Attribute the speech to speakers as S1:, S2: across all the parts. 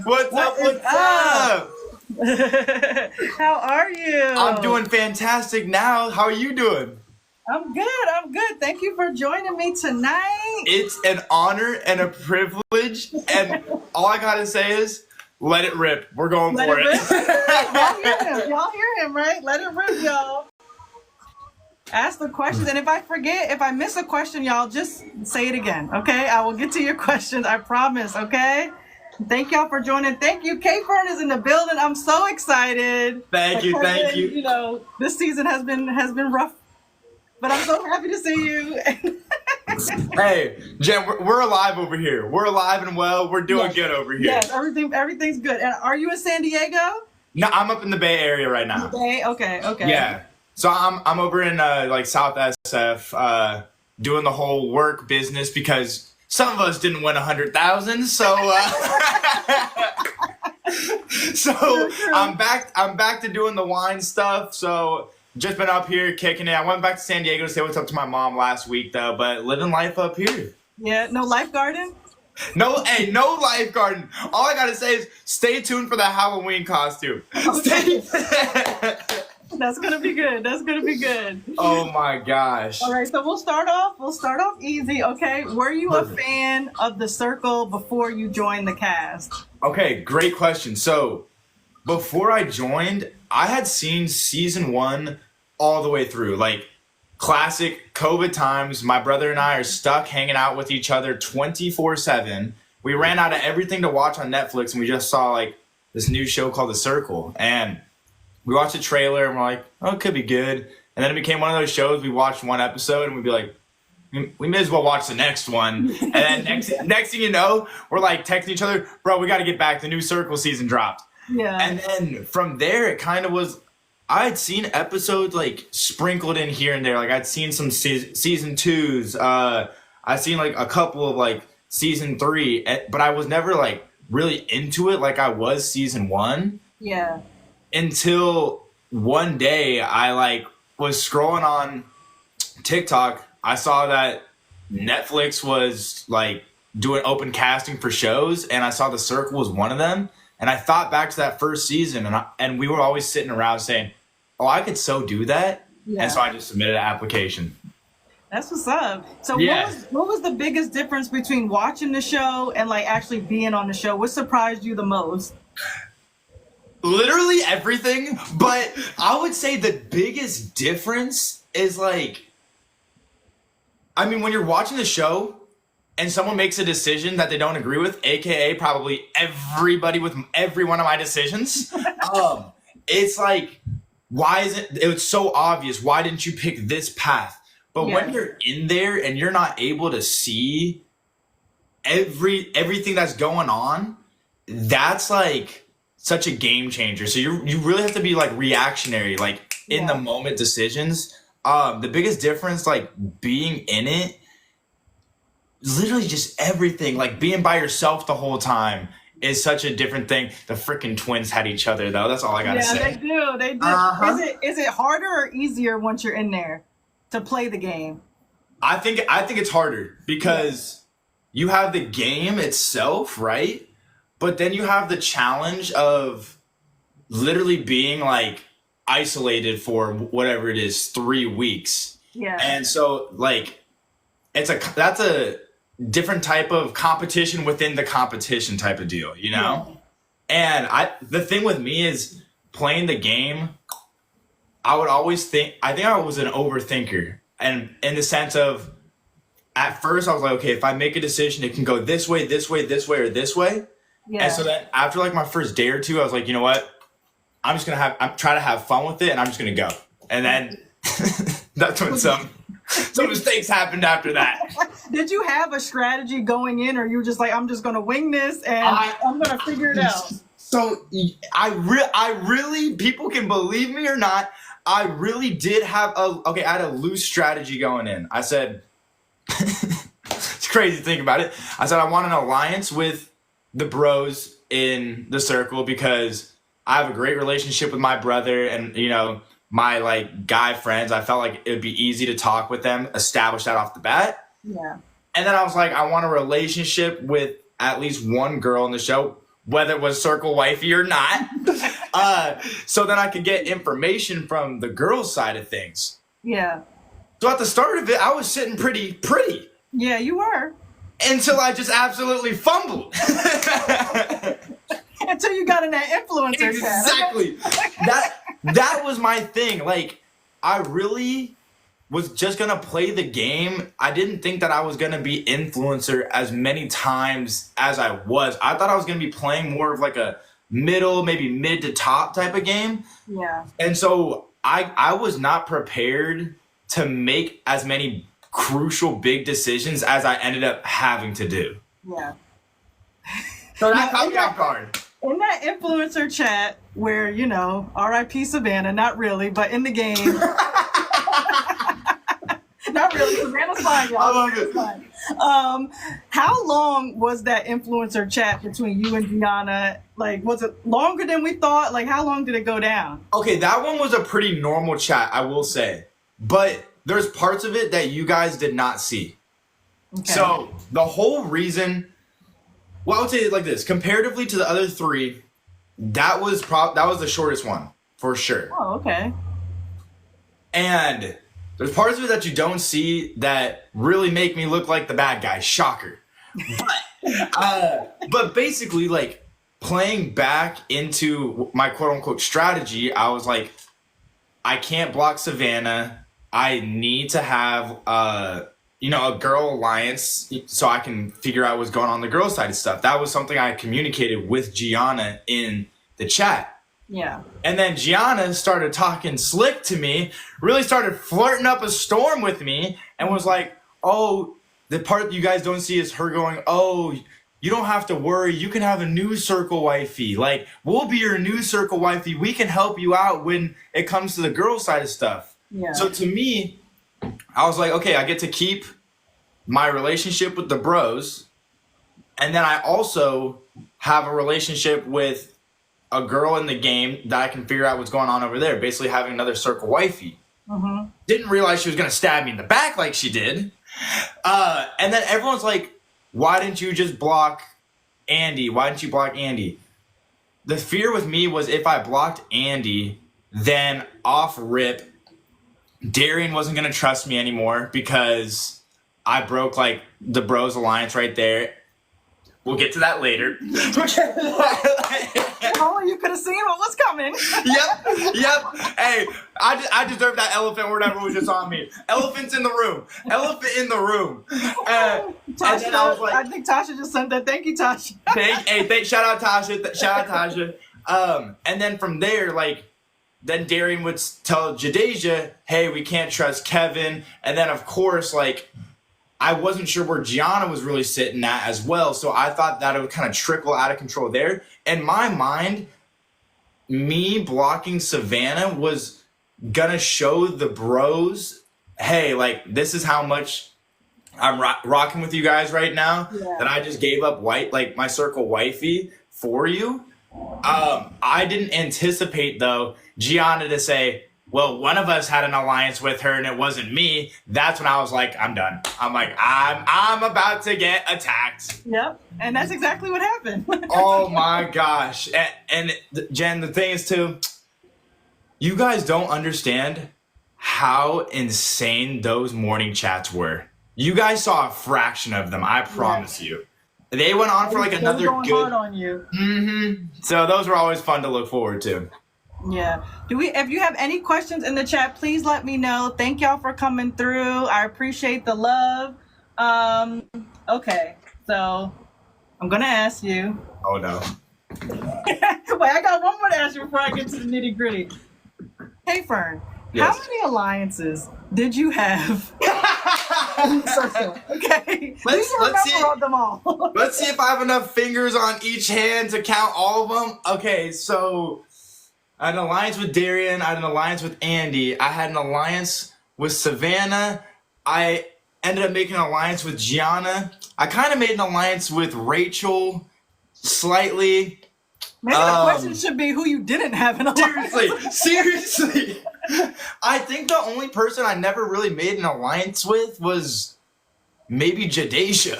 S1: What's up? What's up?
S2: How are you?
S1: I'm doing fantastic now. How are you doing?
S2: I'm good. I'm good. Thank you for joining me tonight.
S1: It's an honor and a privilege. And all I gotta say is, let it rip. We're going
S2: Let
S1: for
S2: it
S1: it.
S2: rip. Y'all hear him. Y'all hear him, right? Let it rip, y'all. Ask the questions. And if I forget, if I miss a question, y'all just say it again, okay? I will get to your questions. I promise, okay? Thank y'all for joining. Thank you. K-Fern is in the building. I'm so excited.
S1: Thank you. Thank you.
S2: You know, this season has been rough, but I'm so happy to see you.
S1: Hey, Jen, we're alive over here. We're alive and well. We're doing good over here.
S2: Yes, everything's good. And are you in San Diego?
S1: No, I'm up in the Bay Area right now.
S2: Bay? Okay.
S1: Yeah. So I'm over in like South SF, doing the whole work business because some of us didn't win 100,000. So so I'm back to doing the wine stuff. So just been up here kicking it. I went back to San Diego to say what's up to my mom last week though, but living life up here.
S2: Yeah, no life garden?
S1: No life garden. All I gotta say is stay tuned for the Halloween costume.
S2: Okay. That's gonna be good. That's gonna be good.
S1: Oh my gosh.
S2: All right, so we'll start off easy, okay? Were you a fan of The Circle before you joined the cast?
S1: Okay, great question. So before I joined, I had seen season 1 all the way through. Like classic COVID times, my brother and I are stuck hanging out with each other 24/7. We ran out of everything to watch on Netflix and we just saw like this new show called The Circle. And we watched the trailer and we're like, oh, it could be good. And then it became one of those shows we watched one episode and we'd be like, we may as well watch the next one. And then next thing you know, we're like texting each other, bro, we got to get back. The new Circle season dropped.
S2: Yeah.
S1: And then from there, it kind of was, I had seen episodes like sprinkled in here and there. Like I'd seen some season 2s. I'd seen like a couple of like season 3, but I was never like really into it like I was season 1.
S2: Yeah.
S1: Until one day I like was scrolling on TikTok. I saw that Netflix was like doing open casting for shows and I saw The Circle was one of them. And I thought back to that first season and we were always sitting around saying, oh, I could so do that. Yeah. And so I just submitted an application.
S2: That's what's up. So
S1: yeah.
S2: What was the biggest difference between watching the show and like actually being on the show? What surprised you the most?
S1: Literally everything, but I would say the biggest difference is like, I mean, when you're watching the show and someone makes a decision that they don't agree with, aka probably everybody with every one of my decisions, it's like, why isn't it's so obvious? Why didn't you pick this path? But when you're in there and you're not able to see everything that's going on, that's like such a game changer. So you really have to be like reactionary, like in the moment decisions. The biggest difference, like being in it, literally just everything, like being by yourself the whole time is such a different thing. The freaking twins had each other though. That's all I gotta say.
S2: Yeah, they do. Uh-huh. Is it harder or easier once you're in there to play the game?
S1: I think it's harder because you have the game itself, right? But then you have the challenge of literally being like isolated for whatever it is, 3 weeks.
S2: Yeah.
S1: And so like that's a different type of competition within the competition type of deal, you know? Yeah. And the thing with me is playing the game, I would always I think I was an overthinker. And in the sense of at first I was like, okay, if I make a decision, it can go this way, this way, this way, or this way. Yeah. And so then after like my first day or two, I was like, you know what? I'm trying to have fun with it and I'm just going to go. And then that's when some mistakes happened after that.
S2: Did you have a strategy going in or you were just like, I'm just going to wing this and I'm going to figure it out?
S1: So I really, people can believe me or not, I really did have I had a loose strategy going in. I said, it's crazy to think about it. I said, I want an alliance with the bros in The Circle because I have a great relationship with my brother and, you know, my like guy friends. I felt like it would be easy to talk with them, establish that off the bat.
S2: Yeah.
S1: And then I was like, I want a relationship with at least one girl in the show. whether it was circle wifey or not. So then I could get information from the girls' side of things.
S2: Yeah.
S1: So at the start of it, I was sitting pretty.
S2: Yeah, you were.
S1: Until I just absolutely fumbled.
S2: Until you got in that influencer chat.
S1: Exactly. That was my thing. Like, I really was just gonna play the game. I didn't think that I was gonna be influencer as many times as I was. I thought I was gonna be playing more of like a middle, maybe mid to top type of game.
S2: Yeah.
S1: And so I was not prepared to make as many crucial big decisions as I ended up having to do.
S2: Yeah.
S1: So that caught me off guard.
S2: In that influencer chat where, you know, RIP Savannah, not really, but in the game. Not really, Savannah's fine, y'all.
S1: I love it.
S2: Fine. How long was that influencer chat between you and Gianna? Like, was it longer than we thought? Like, how long did it go down?
S1: Okay, that one was a pretty normal chat, I will say. But there's parts of it that you guys did not see.
S2: Okay.
S1: So the whole reason, well, I would say it like this: comparatively to the other three, that was the shortest one for sure.
S2: Oh, okay.
S1: And there's parts of it that you don't see that really make me look like the bad guy. Shocker. But basically, like, playing back into my quote unquote strategy, I was like, I can't block Savannah. I need to have a girl alliance so I can figure out what's going on the girl side of stuff. That was something I communicated with Gianna in the chat.
S2: Yeah.
S1: And then Gianna started talking slick to me, really started flirting up a storm with me, and was like, oh, the part you guys don't see is her going, oh, you don't have to worry. You can have a new circle wifey. Like, we'll be your new circle wifey. We can help you out when it comes to the girl side of stuff.
S2: Yeah.
S1: So to me, I was like, okay, I get to keep my relationship with the bros. And then I also have a relationship with a girl in the game that I can figure out what's going on over there. Basically having another circle wifey.
S2: Mm-hmm.
S1: Didn't realize she was going to stab me in the back like she did. And then everyone's like, why didn't you just block Andy? Why didn't you block Andy? The fear with me was if I blocked Andy, then off rip, Darian wasn't going to trust me anymore because I broke like the bros alliance right there. We'll get to that later.
S2: Oh, you could have seen what was coming.
S1: Yep. Hey, I deserve that elephant or whatever was just on me. Elephant's in the room. Elephant in the room.
S2: Tasha,
S1: and then I was like,
S2: I think Tasha just sent that. Thank you, Tasha.
S1: Shout out Tasha. Shout out Tasha. And then from there, like, then Darian would tell Jadeja, hey, we can't trust Kevin. And then, of course, like, I wasn't sure where Gianna was really sitting at as well. So I thought that it would kind of trickle out of control there. In my mind, me blocking Savannah was going to show the bros, hey, like, this is how much I'm rocking with you guys right now. Yeah. That I just gave up my circle wifey for you. I didn't anticipate, though, Gianna to say, well, one of us had an alliance with her and it wasn't me. That's when I was like, I'm done. I'm like, I'm about to get attacked.
S2: Yep. And that's exactly what happened.
S1: Oh my gosh. And Jen, the thing is too, you guys don't understand how insane those morning chats were. You guys saw a fraction of them, I promise you. They went on for like another
S2: going
S1: good.
S2: Hard on you.
S1: Mm-hmm. So those were always fun to look forward to.
S2: Yeah. If you have any questions in the chat, please let me know. Thank y'all for coming through. I appreciate the love. Okay. So I'm gonna ask you.
S1: Oh no.
S2: Wait, I got one more to ask you before I get to the nitty gritty. Hey Fern,
S1: yes.
S2: How many alliances did you have? Okay.
S1: Let's see.
S2: Them all.
S1: Let's see if I have enough fingers on each hand to count all of them. Okay, so I had an alliance with Darian. I had an alliance with Andy. I had an alliance with Savannah. I ended up making an alliance with Gianna. I kind of made an alliance with Rachel, slightly.
S2: Maybe the question should be who you didn't have an alliance.
S1: Seriously. I think the only person I never really made an alliance with was maybe Jadeja.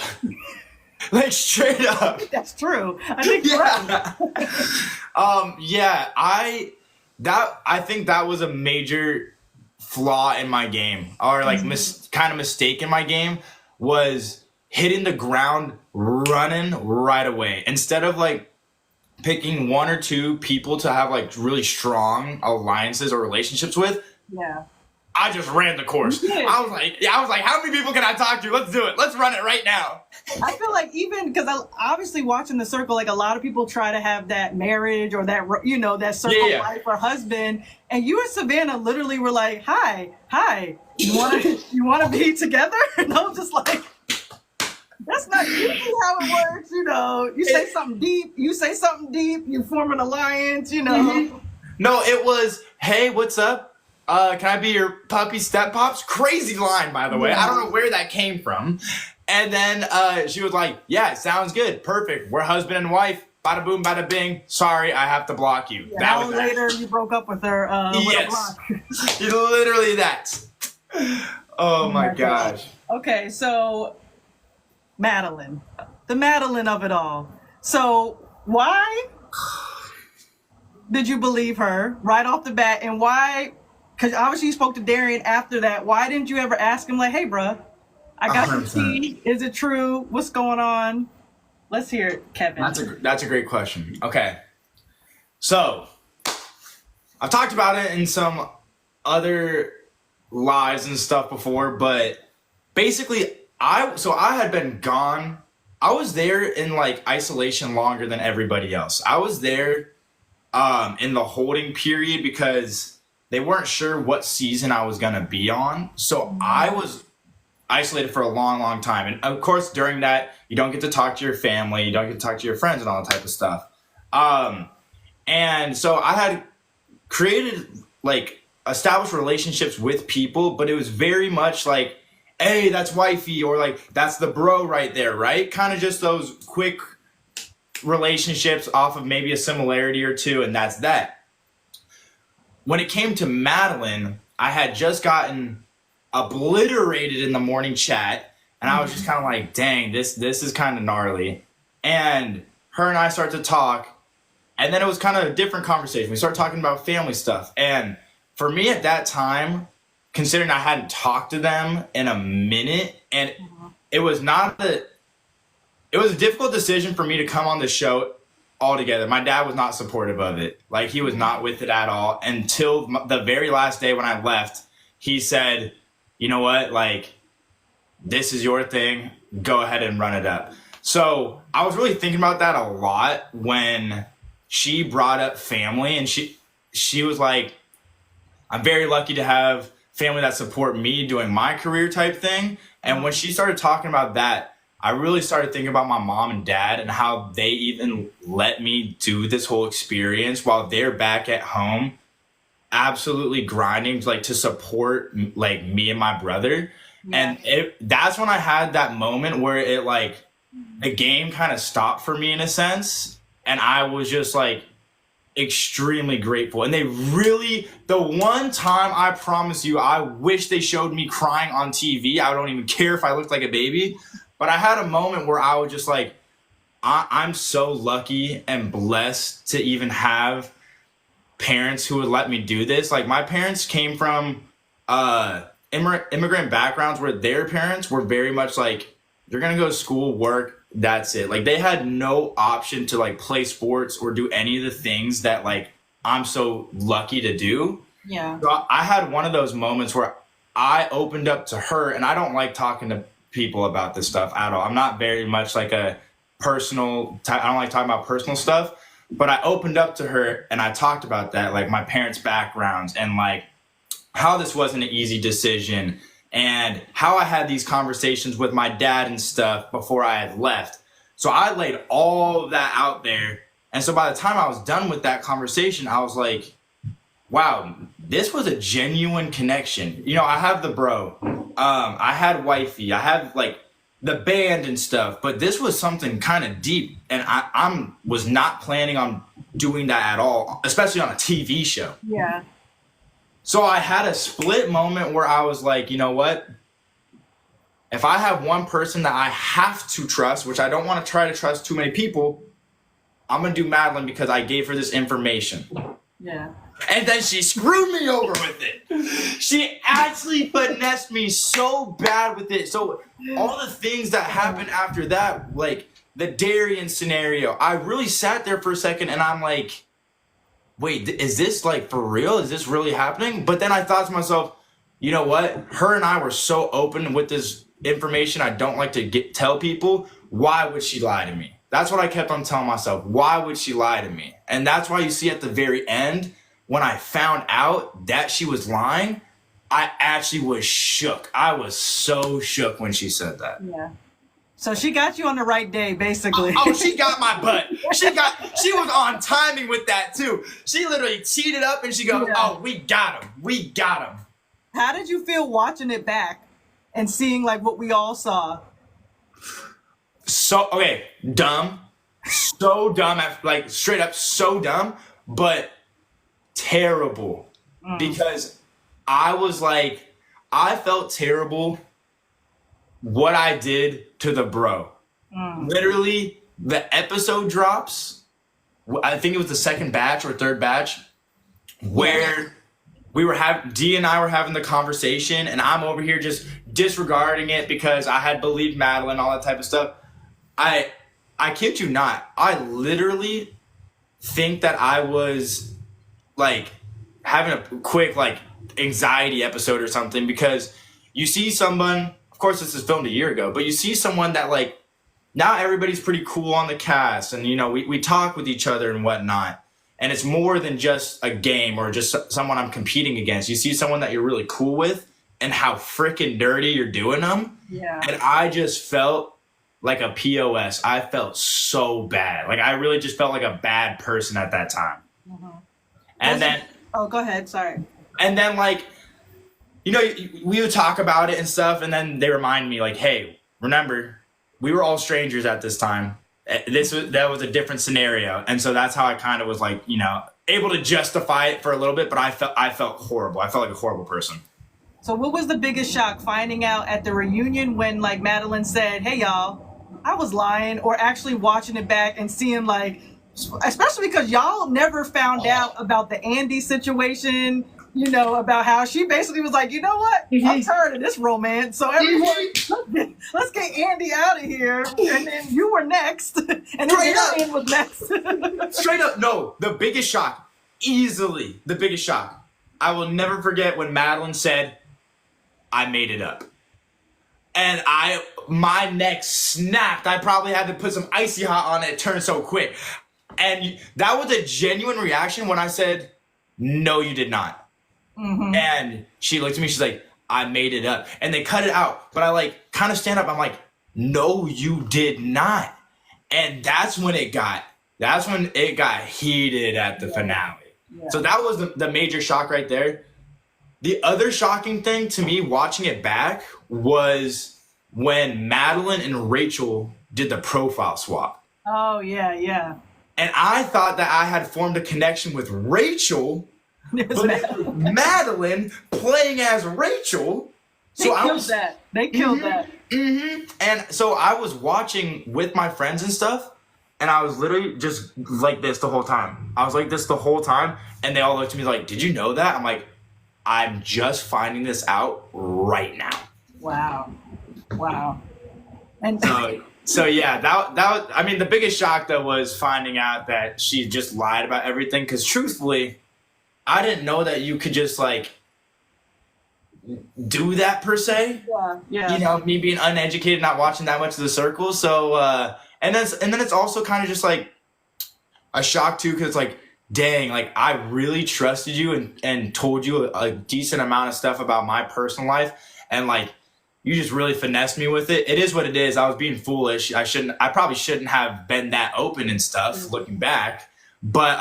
S1: Like straight up.
S2: That's true. I think you're right.
S1: Yeah, I think that was a major flaw in my game, or like kind of mistake in my game, was hitting the ground running right away instead of like picking one or two people to have like really strong alliances or relationships with.
S2: Yeah.
S1: I just ran the course.
S2: You did.
S1: I was like, how many people can I talk to? Let's do it. Let's run it right now.
S2: I feel like even because I obviously watching The Circle, like a lot of people try to have that marriage or that, you know, that circle
S1: Yeah.
S2: life or husband. And you and Savannah literally were like, hi, you want to be together? And I was just like, that's not usually how it works, you know. You say something deep, you form an alliance, you know.
S1: No, it was, hey, what's up? Can I be your puppy step pops? Crazy line, by the way. I don't know where that came from. And then she was like, yeah, sounds good. Perfect. We're husband and wife. Bada boom, bada bing. Sorry, I have to block you.
S2: Yeah,
S1: that
S2: hour
S1: was
S2: later, you broke up with her with a block.
S1: Literally that. Oh my gosh.
S2: Okay, so Madeline, the Madeline of it all. So why did you believe her right off the bat, and why? Because obviously you spoke to Darian after that. Why didn't you ever ask him, like, hey, bruh, I got your
S1: 100%.
S2: tea. Is it true? What's going on? Let's hear it, Kevin.
S1: That's a great question. Okay. So, I've talked about it in some other lives and stuff before, but basically, I had been gone. I was there in like isolation longer than everybody else. I was there in the holding period because they weren't sure what season I was going to be on. So I was isolated for a long, long time. And of course, during that, you don't get to talk to your family, you don't get to talk to your friends and all that type of stuff. And so I had created, like, established relationships with people, but it was very much like, hey, that's wifey, or like, that's the bro right there, right? Kind of just those quick relationships off of maybe a similarity or two, and that's that. When it came to Madeline, I had just gotten obliterated in the morning chat, and I was just kind of like, dang, this is kind of gnarly. And her and I started to talk, and then it was kind of a different conversation. We started talking about family stuff. And for me at that time, considering I hadn't talked to them in a minute, and it was a difficult decision for me to come on the show altogether. My dad was not supportive of it. Like, he was not with it at all until the very last day when I left. He said, you know what, like, this is your thing. Go ahead and run it up. So I was really thinking about that a lot when she brought up family, and she was like, I'm very lucky to have family that support me doing my career type thing. And when she started talking about that, I really started thinking about my mom and dad and how they even let me do this whole experience while they're back at home, absolutely grinding, like, to support like me and my brother. Yeah. And that's when I had that moment where it, like, the game kind of stopped for me in a sense, and I was just like extremely grateful. And they really, the one time, I promise you, I wish they showed me crying on TV. I don't even care if I looked like a baby. But I had a moment where I was just like, I'm so lucky and blessed to even have parents who would let me do this. Like, my parents came from immigrant backgrounds where their parents were very much like, you're going to go to school, work, that's it. Like, they had no option to, like, play sports or do any of the things that, like, I'm so lucky to do.
S2: Yeah.
S1: So I had one of those moments where I opened up to her, and I don't like talking to people about this stuff at all. I'm not very much like a personal type. I don't like talking about personal stuff, but I opened up to her and I talked about that, like my parents' backgrounds and like how this wasn't an easy decision and how I had these conversations with my dad and stuff before I had left. So I laid all of that out there. And so by the time I was done with that conversation, I was like, wow, this was a genuine connection. You know, I have the bro, I had wifey, I have like the band and stuff, but this was something kind of deep, and I was not planning on doing that at all, especially on a TV show.
S2: Yeah.
S1: So I had a split moment where I was like, you know what? if I have one person that I have to trust, which I don't want to try to trust too many people, I'm going to do Madeline because I gave her this information.
S2: Yeah.
S1: And then she screwed me over with it. She actually finessed me so bad with it. So all the things that happened after that, like the Darian scenario, I really sat there for a second and I'm like, wait, is this like for real? Is this really happening? But then I thought to myself, you know what? Her and I were so open with this information I don't like to tell people. Why would she lie to me? That's what I kept on telling myself. Why would she lie to me? And that's why you see at the very end, when I found out that she was lying, I actually was shook. I was so shook when she said that.
S2: Yeah. So she got you on the right day, basically.
S1: Oh, she got my butt. She was on timing with that too. She literally teed it up and she goes, "Oh, we got him. We got him."
S2: How did you feel watching it back and seeing like what we all saw?
S1: So, okay, dumb. So dumb, like straight up so dumb, but terrible. Because I was like, I felt terrible what I did to the bro. Literally, the episode drops. I think it was the second batch or third batch where we were D and I were having the conversation, and I'm over here just disregarding it because I had believed Madeline, all that type of stuff. I kid you not. I literally think that I was like having a quick like anxiety episode or something, because you see someone, of course this is filmed a year ago, but you see someone that like, now everybody's pretty cool on the cast and, you know, we talk with each other and whatnot. And it's more than just a game or just someone I'm competing against. You see someone that you're really cool with and how freaking dirty you're doing them.
S2: Yeah.
S1: And I just felt like a POS. I felt so bad. Like I really just felt like a bad person at that time. And then...
S2: Oh, go ahead. Sorry.
S1: And then like, you know, we would talk about it and stuff. And then they remind me like, hey, remember, we were all strangers at this time. That was a different scenario. And so that's how I kind of was like, you know, able to justify it for a little bit, but I felt horrible. I felt like a horrible person.
S2: So what was the biggest shock finding out at the reunion when like Madeline said, "Hey y'all, I was lying," or actually watching it back and seeing like, especially because y'all never found out about the Andy situation, you know, about how she basically was like, you know what? I'm tired of this romance. So everyone, let's get Andy out of here. And then you were next. And then Darian was next.
S1: Straight up, no. The biggest shock, easily the biggest shock. I will never forget when Madeline said, "I made it up." And my neck snapped. I probably had to put some icy hot on it. It turned so quick. And that was a genuine reaction when I said, "No, you did not." And she looked at me, she's like, "I made it up." And they cut it out. But I like kind of stand up. I'm like, "No, you did not." And that's when it got heated at the finale. Yeah. So that was the major shock right there. The other shocking thing to me watching it back was when Madeline and Rachel did the profile swap.
S2: Oh, yeah, yeah.
S1: And I thought that I had formed a connection with Rachel, but it was Madeline playing as Rachel.
S2: They killed that. They killed that.
S1: And so I was watching with my friends and stuff, and I was literally just like this the whole time. And they all looked at me like, "Did you know that?" I'm like, "I'm just finding this out right now."
S2: Wow. And
S1: so yeah, that was, I mean, the biggest shock though was finding out that she just lied about everything. Because truthfully, I didn't know that you could just like do that per se.
S2: Yeah.
S1: You know, me being uneducated, not watching that much of the circle. So and then it's also kind of just like a shock too, because like, dang, like I really trusted you and told you a decent amount of stuff about my personal life, and like you just really finessed me with it. It is what it is. I was being foolish. I probably shouldn't have been that open and stuff looking back. But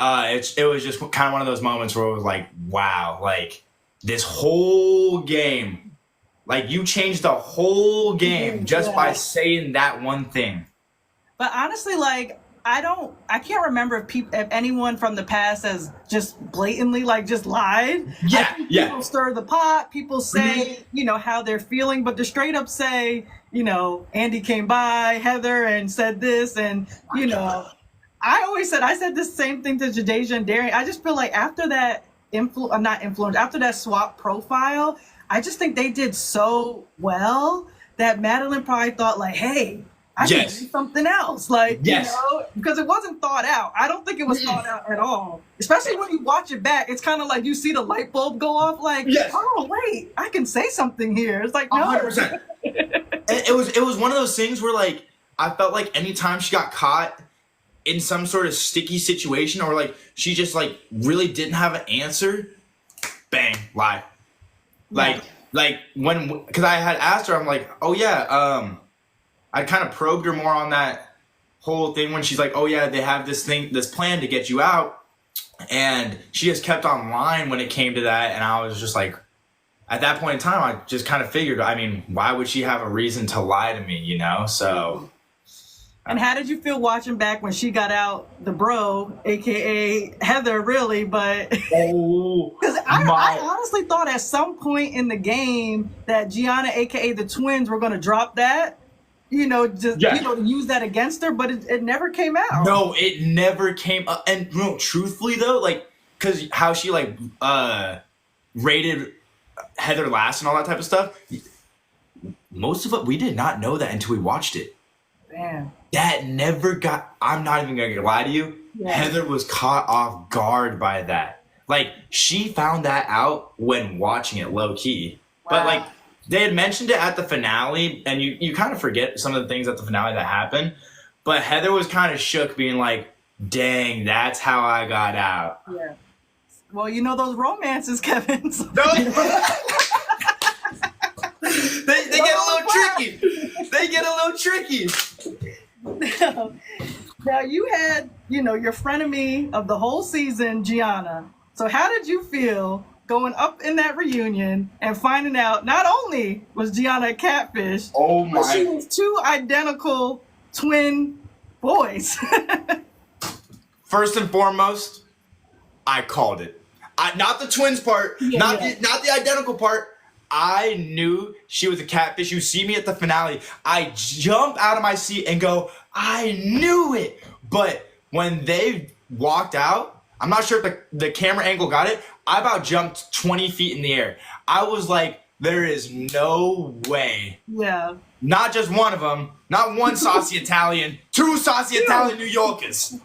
S1: it was just kind of one of those moments where it was like, wow, like this whole game, like you changed the whole game just by saying that one thing.
S2: But honestly, like I can't remember if anyone from the past has just blatantly like just lied.
S1: Yeah,
S2: I think
S1: yeah.
S2: people stir the pot, people say, how they're feeling, but to straight up say, Andy came by, Heather, and said this, and I said the same thing to Jadeja and Darian. I just feel like after that after that swap profile, I just think they did so well that Madeline probably thought like, hey, I can do something else. Like, because it wasn't thought out. I don't think it was thought out at all. Especially when you watch it back, it's kind of like you see the light bulb go off like, oh, wait, I can say something here. It's like, no.
S1: 100%. It was one of those things where like, I felt like anytime she got caught in some sort of sticky situation or like she just like really didn't have an answer, bang, lie. Like when, because I had asked her, I'm like, oh yeah, I kind of probed her more on that whole thing when she's like, oh yeah, they have this plan to get you out. And she just kept on lying when it came to that. And I was just like, at that point in time, I just kind of figured, I mean, why would she have a reason to lie to me, So.
S2: And how did you feel watching back when she got out the bro, aka Heather, really? But because I honestly thought at some point in the game that Gianna, aka the twins, were going to drop that, to use that against her, but it never came out.
S1: No, it never came up. And truthfully though, like, because how she like rated Heather last and all that type of stuff, most of it we did not know that until we watched it.
S2: Man.
S1: That never got, I'm not even gonna lie to you, Heather was caught off guard by that. Like, she found that out when watching it low key. Wow. But like, they had mentioned it at the finale, and you kind of forget some of the things at the finale that happened. But Heather was kind of shook, being like, dang, that's how I got out.
S2: Yeah. Well, those romances, Kevin. So
S1: no. They get a little tricky. They get a little tricky.
S2: Now you had, your frenemy of the whole season, Gianna. So how did you feel going up in that reunion and finding out not only was Gianna a catfish, but she was two identical twin boys?
S1: First and foremost, I called it. Not the twins part, not the identical part. I knew she was a catfish. You see me at the finale, I jump out of my seat and go, I knew it. But when they walked out, I'm not sure if the camera angle got it, I about jumped 20 feet in the air. I was like, there is no way.
S2: Yeah.
S1: Not just one of them, not one saucy Italian, two saucy Italian New Yorkers.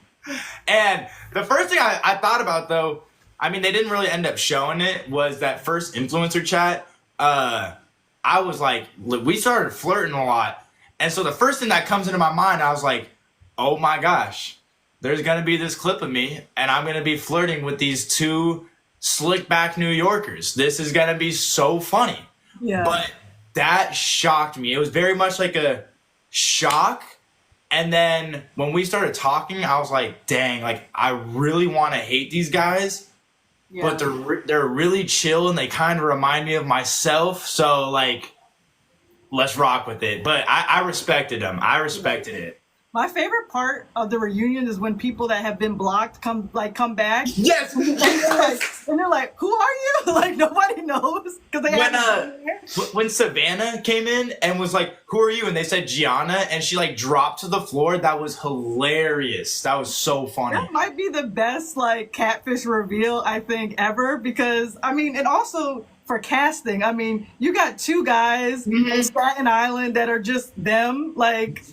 S1: And the first thing I thought about, though, I mean, they didn't really end up showing it, was that first influencer chat. I was like, we started flirting a lot. And so the first thing that comes into my mind, I was like, oh my gosh, there's going to be this clip of me and I'm going to be flirting with these two slick back New Yorkers. This is going to be so funny.
S2: Yeah.
S1: But that shocked me. It was very much like a shock. And then when we started talking, I was like, dang, like I really want to hate these guys. Yeah. But they're really chill and they kind of remind me of myself. So like, let's rock with it. But I respected them. I respected it.
S2: My favorite part of the reunion is when people that have been blocked come back.
S1: Yes.
S2: and they're like, who are you? Like nobody knows because they
S1: when Savannah came in and was like, who are you? And they said Gianna, and she like dropped to the floor. That was hilarious. That was so funny.
S2: That might be the best like catfish reveal I think ever, because I mean, and also for casting, I mean, you got two guys in Staten Island that are just them, like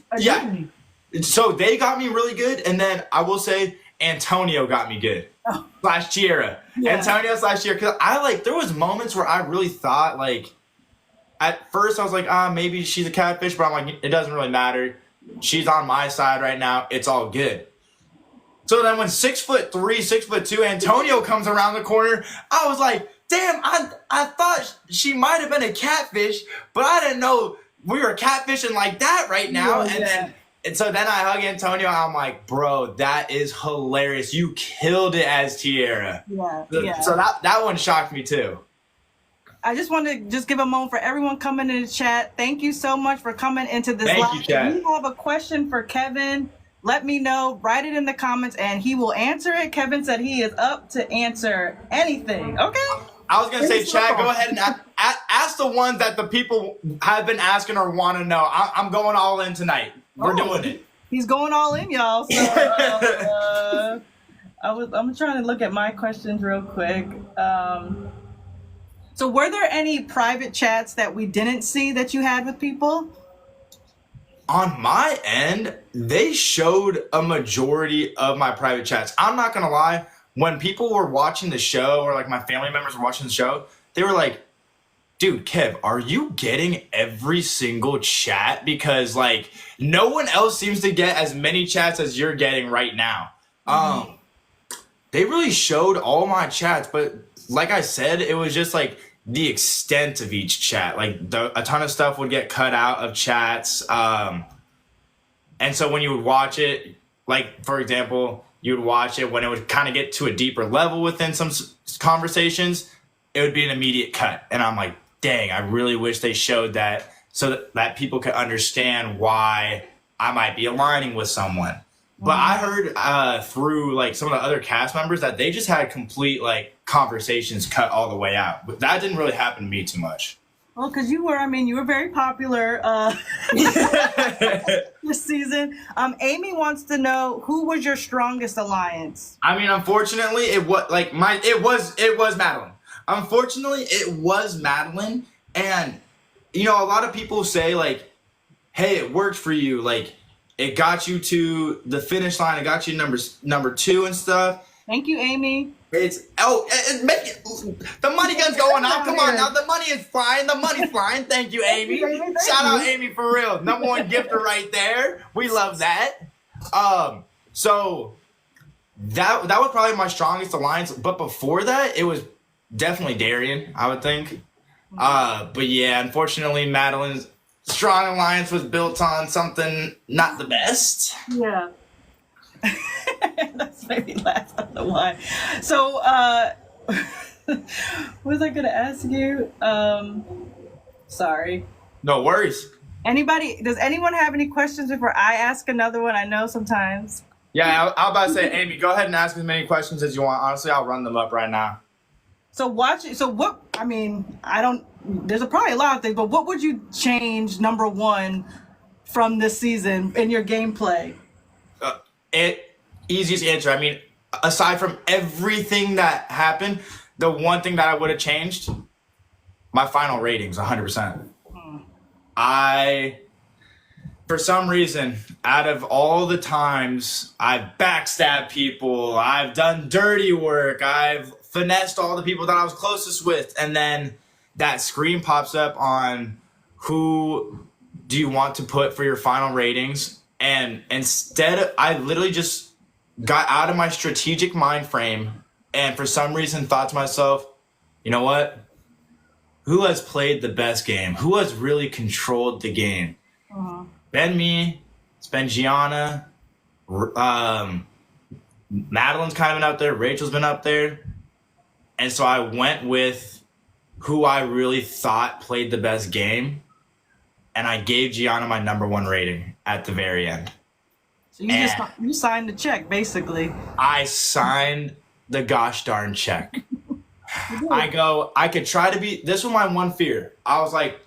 S1: So they got me really good, and then I will say Antonio got me good. Slash Tierra. Yeah. Antonio slash Tierra. Because there was moments where I really thought, like, at first I was like, maybe she's a catfish, but I'm like, it doesn't really matter. She's on my side right now. It's all good. So then when 6'3", 6'2", Antonio comes around the corner, I was like, damn, I thought she might have been a catfish, but I didn't know we were catfishing like that right now. And so then I hug Antonio. I'm like, bro, that is hilarious. You killed it as Tierra.
S2: Yeah.
S1: So that one shocked me too.
S2: I just want to give a moment for everyone coming in the chat. Thank you so much for coming into this live.
S1: Thank you, chat.
S2: We have a question for Kevin. let me know. Write it in the comments, and he will answer it. Kevin said he is up to answer anything. Okay.
S1: I was gonna say, Chad, go ahead and ask the ones that the people have been asking or want to know. I'm going all in tonight. We're doing it.
S2: He's going all in, y'all. So I'm trying to look at my questions real quick. So were there any private chats that we didn't see that you had with people?
S1: On my end, they showed a majority of my private chats. I'm not gonna lie. When people were watching the show, or like my family members were watching the show, they were like, dude, Kev, are you getting every single chat? Because like no one else seems to get as many chats as you're getting right now. They really showed all my chats, but like I said, it was just like the extent of each chat. Like a ton of stuff would get cut out of chats. And so when you would watch it, like for example, you would watch it when it would kind of get to a deeper level within some conversations, it would be an immediate cut. And I'm like, dang, I really wish they showed that so that people could understand why I might be aligning with someone. But I heard through like some of the other cast members that they just had complete like conversations cut all the way out. But that didn't really happen to me too much.
S2: Well, because you were very popular this season. Amy wants to know, who was your strongest alliance?
S1: I mean, unfortunately, it was Madeline. Unfortunately, it was Madeline. And, you know, a lot of people say like, hey, it worked for you. Like, it got you to the finish line. It got you number 2 and stuff.
S2: Thank you, Amy.
S1: The money gun's going off. Come on now. The money is flying. The money's flying. Thank you, Amy. Shout out Amy for real. #1 gifter right there. We love that. So that was probably my strongest alliance. But before that, it was definitely Darian, I would think. But yeah, unfortunately, Madeline's strong alliance was built on something not the best.
S2: Yeah. That's made me laugh. I don't know why. So, what was I going to ask you? Sorry.
S1: No worries.
S2: Does anyone have any questions before I ask another one? I know sometimes.
S1: Yeah, I was about to say, Amy, go ahead and ask as many questions as you want. Honestly, I'll run them up right now. There's probably a lot of things, but what would you change, #1, from this season in your gameplay? Easiest answer. I mean, aside from everything that happened, the one thing that I would have changed, my final ratings, 100%. For some reason, out of all the times I've backstabbed people, I've done dirty work, I've finessed all the people that I was closest with, and then that screen pops up on who do you want to put for your final ratings. And instead, I literally just got out of my strategic mind frame and for some reason thought to myself, you know what? Who has played the best game? Who has really controlled the game? Been me. It's been Gianna. Madeline's kind of been up there. Rachel's been up there. And so I went with who I really thought played the best game. And I gave Gianna my #1 rating at the very end.
S2: So you signed the check, basically.
S1: I signed the gosh darn check. I could try to be, this was my one fear. I was like,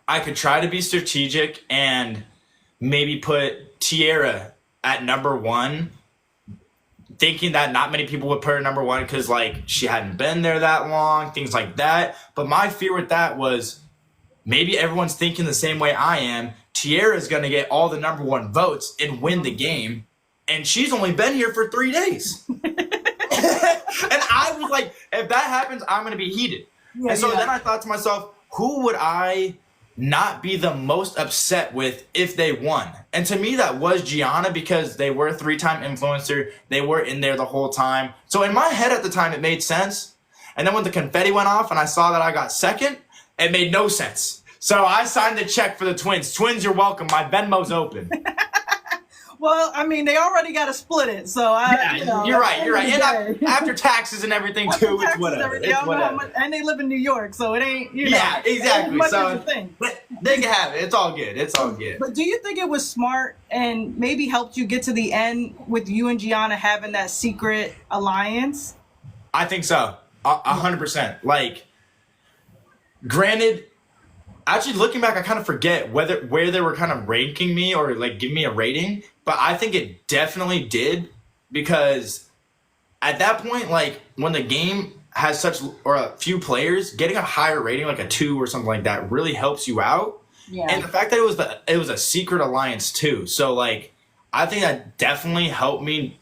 S1: I could try to be strategic and maybe put Tiara at #1, thinking that not many people would put her #1 because like she hadn't been there that long, things like that. But my fear with that was, maybe everyone's thinking the same way I am. Tiara's going to get all the #1 votes and win the game. And she's only been here for 3 days. And I was like, if that happens, I'm going to be heated. Yeah, and so then I thought to myself, who would I not be the most upset with if they won? And to me, that was Gianna, because they were a 3-time influencer. They were in there the whole time. So in my head at the time, it made sense. And then when the confetti went off and I saw that I got second, it made no sense. So I signed the check for the twins. Twins, you're welcome. My Venmo's open.
S2: Well, I mean, they already got to split it, so
S1: you're right. You're right.
S2: And
S1: And after taxes and everything too, it's whatever. It's whatever.
S2: And they live in New York, so it ain't.
S1: Yeah, exactly. So
S2: thing.
S1: they can have it. It's all good. It's all good.
S2: But do you think it was smart and maybe helped you get to the end with you and Gianna having that secret alliance?
S1: I think so. 100%. Like, granted, actually looking back, I kind of forget where they were kind of ranking me or like giving me a rating, but I think it definitely did, because at that point, like when the game has a few players, getting a higher rating, like a 2 or something like that, really helps you out.
S2: Yeah.
S1: And the fact that it was a secret alliance too, so like I think that definitely helped me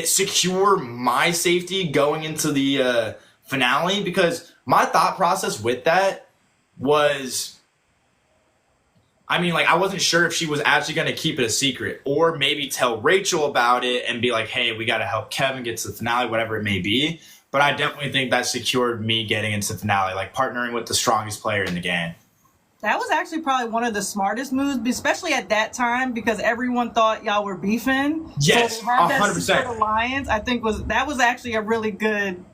S1: secure my safety going into the finale, because my thought process with that was, I mean, like, I wasn't sure if she was actually going to keep it a secret or maybe tell Rachel about it and be like, hey, we got to help Kevin get to the finale, whatever it may be. But I definitely think that secured me getting into the finale, like partnering with the strongest player in the game.
S2: That was actually probably one of the smartest moves, especially at that time, because everyone thought y'all were beefing.
S1: Yes,
S2: so to have that
S1: 100%.
S2: secret alliance, I think that was actually a really good.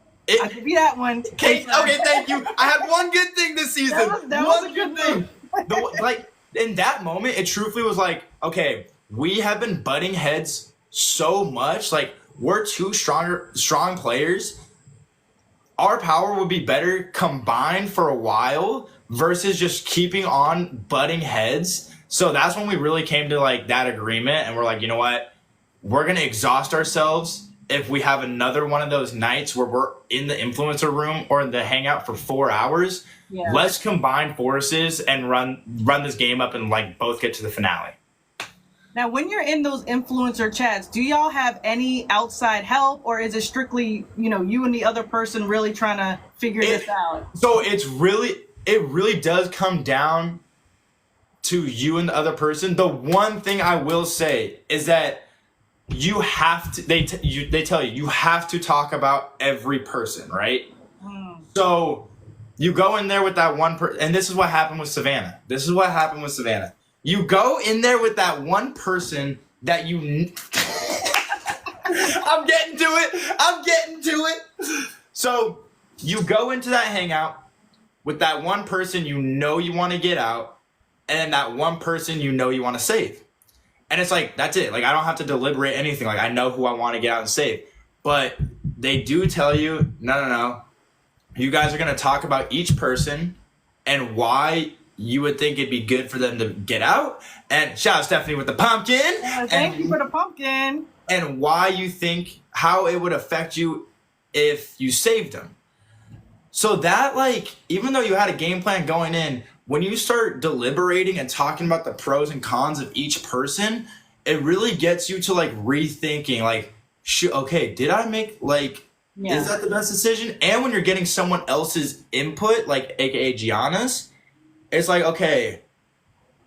S2: I'll give you that one.
S1: Kate, okay, thank you. I had one good thing this season.
S2: That was a good thing.
S1: Like, in that moment, it truthfully was like, okay, we have been butting heads so much. Like, we're two strong players. Our power would be better combined for a while versus just keeping on butting heads. So that's when we really came to like that agreement, and we're like, you know what? We're going to exhaust ourselves if we have another one of those nights where we're in the influencer room or the hangout for 4 hours.
S2: Yeah.
S1: Let's combine forces and run this game up and like both get to the finale.
S2: Now, when you're in those influencer chats, do y'all have any outside help, or is it strictly, you and the other person really trying to figure this out?
S1: So it really does come down to you and the other person. The one thing I will say is that you have to, they tell you have to talk about every person, right? So you go in there with that one person, and this is what happened with Savannah. You go in there with that one person that you... I'm getting to it. So you go into that hangout with that one person you want to get out, and then that one person you want to save. And it's like, that's it. Like, I don't have to deliberate anything. Like, I know who I want to get out and save. But they do tell you, no. You guys are going to talk about each person and why you would think it'd be good for them to get out. And shout out Stephanie with the pumpkin.
S2: Thank you for the pumpkin.
S1: And why you think, how it would affect you if you saved them. So that, like, even though you had a game plan going in, when you start deliberating and talking about the pros and cons of each person, it really gets you to, like, rethinking, like, okay, did I make, like, is that the best decision? And when you're getting someone else's input, like, aka Gianna's, it's like, okay,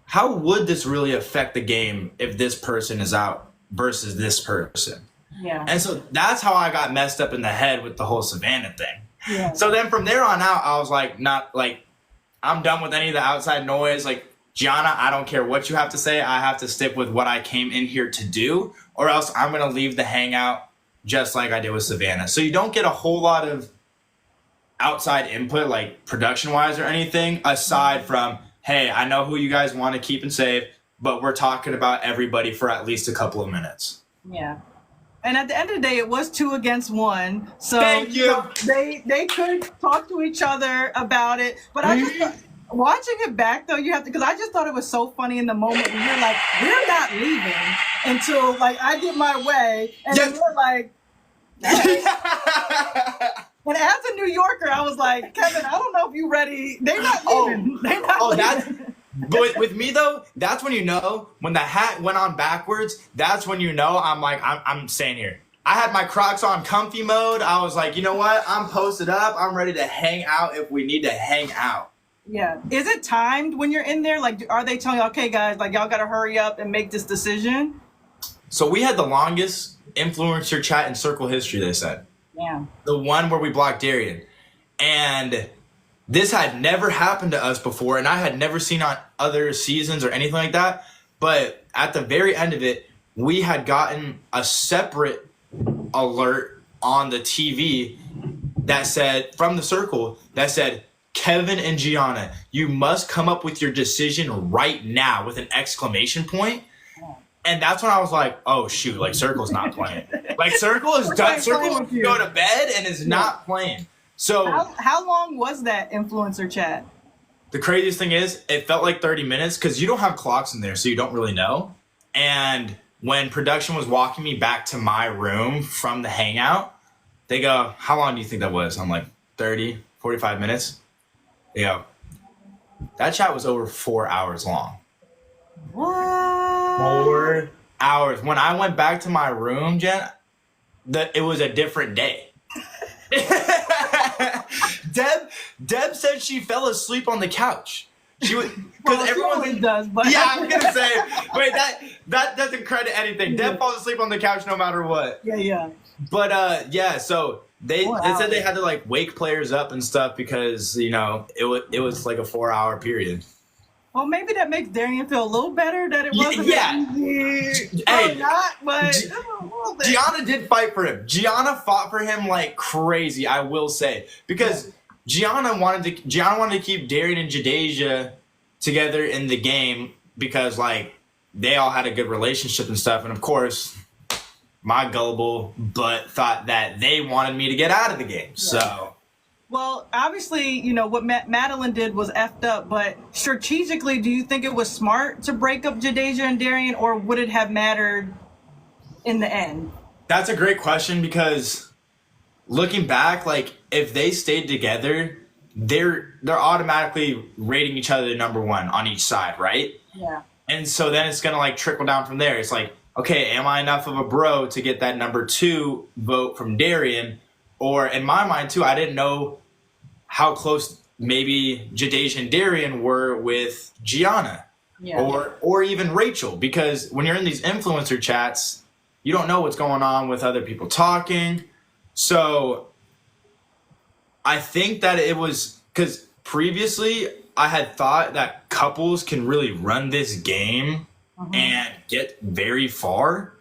S1: how would this really affect the game if this person is out versus this person?
S2: Yeah.
S1: And so that's how I got messed up in the head with the whole Savannah thing.
S2: Yeah.
S1: So then from there on out, I was like, I'm done with any of the outside noise. Like, Gianna, I don't care what you have to say. I have to stick with what I came in here to do, or else I'm going to leave the hangout just like I did with Savannah. So you don't get a whole lot of outside input, like production-wise or anything, aside from, hey, I know who you guys want to keep and save, but we're talking about everybody for at least a couple of minutes.
S2: Yeah. And at the end of the day, it was 2 against 1. So
S1: Thank you.
S2: They could talk to each other about it. But I just thought, watching it back though, because I just thought it was so funny in the moment when you're like, we're not leaving until like I get my way, and then we're like. And as a New Yorker, I was like, Kevin, I don't know if you're ready. They're not leaving. They're not leaving.
S1: But with me though, that's when when the hat went on backwards, that's when I'm like, I'm staying here. I had my Crocs on comfy mode. I was like, you know what? I'm posted up. I'm ready to hang out if we need to hang out.
S2: Yeah. Is it timed when you're in there? Like, are they telling you, okay, guys, like y'all got to hurry up and make this decision?
S1: So we had the longest influencer chat in Circle history, they said.
S2: Yeah.
S1: The one where we blocked Darian. And this had never happened to us before, and I had never seen on other seasons or anything like that. But at the very end of it, we had gotten a separate alert on the TV that said, from the circle, that said, Kevin and Gianna, you must come up with your decision right now with an exclamation point. And that's when I was like, oh shoot, like Circle's not playing. Like Circle is done. Circle can go to bed and is not playing. So
S2: how long was that influencer chat?
S1: the craziest thing is it felt like 30 minutes because you don't have clocks in there, so you don't really know. And when production was walking me back to my room from the hangout, they go, how long do you think that was? I'm like, 30, 45 minutes. They go, that chat was over 4 hours long.
S2: What?
S1: 4 hours. When I went back to my room, Jen, it was a different day. Deb said she fell asleep on the couch. She was because everyone
S2: does, but
S1: yeah, I'm gonna say, wait, that doesn't credit anything. Deb falls asleep on the couch no matter what.
S2: Yeah.
S1: But yeah, so they said they had to like wake players up and stuff because it was like a 4 hour period.
S2: Well, maybe that makes Darian feel a little better that it wasn't
S1: easy.
S2: Hey, not, but
S1: Gianna did fight for him. Gianna fought for him like crazy, I will say, because Gianna wanted to keep Darian and Jadeja together in the game because like they all had a good relationship and stuff, and of course my gullible butt thought that they wanted me to get out of the game. So.
S2: Well, obviously, what Madeline did was effed up, but strategically, do you think it was smart to break up Jadeja and Darian, or would it have mattered in the end?
S1: That's a great question because looking back, like if they stayed together, they're automatically rating each other number one on each side, right?
S2: Yeah.
S1: And so then it's gonna like trickle down from there. It's like, okay, am I enough of a bro to get that number 2 vote from Darian? Or in my mind too, I didn't know how close maybe Jadeja and Darian were with Gianna or even Rachel, because when you're in these influencer chats, you don't know what's going on with other people talking. So I think that it was because previously I had thought that couples can really run this game and get very far.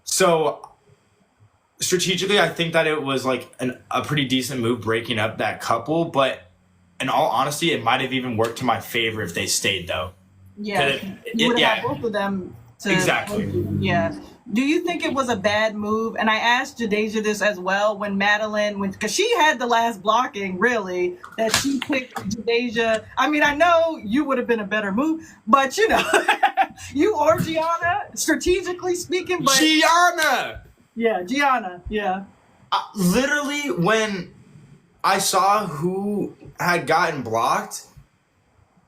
S1: So strategically, I think that it was like a pretty decent move breaking up that couple, but in all honesty, it might have even worked to my favor if they stayed, though.
S2: Yeah, you would have had both of them.
S1: Exactly.
S2: Yeah. Do you think it was a bad move? And I asked Jadeja this as well when Madeline went, because she had the last blocking, really, that she picked Jadeja. I mean, I know you would have been a better move, but you or Gianna, strategically speaking. But
S1: Gianna!
S2: Yeah, Gianna, yeah.
S1: Literally, when I saw who had gotten blocked,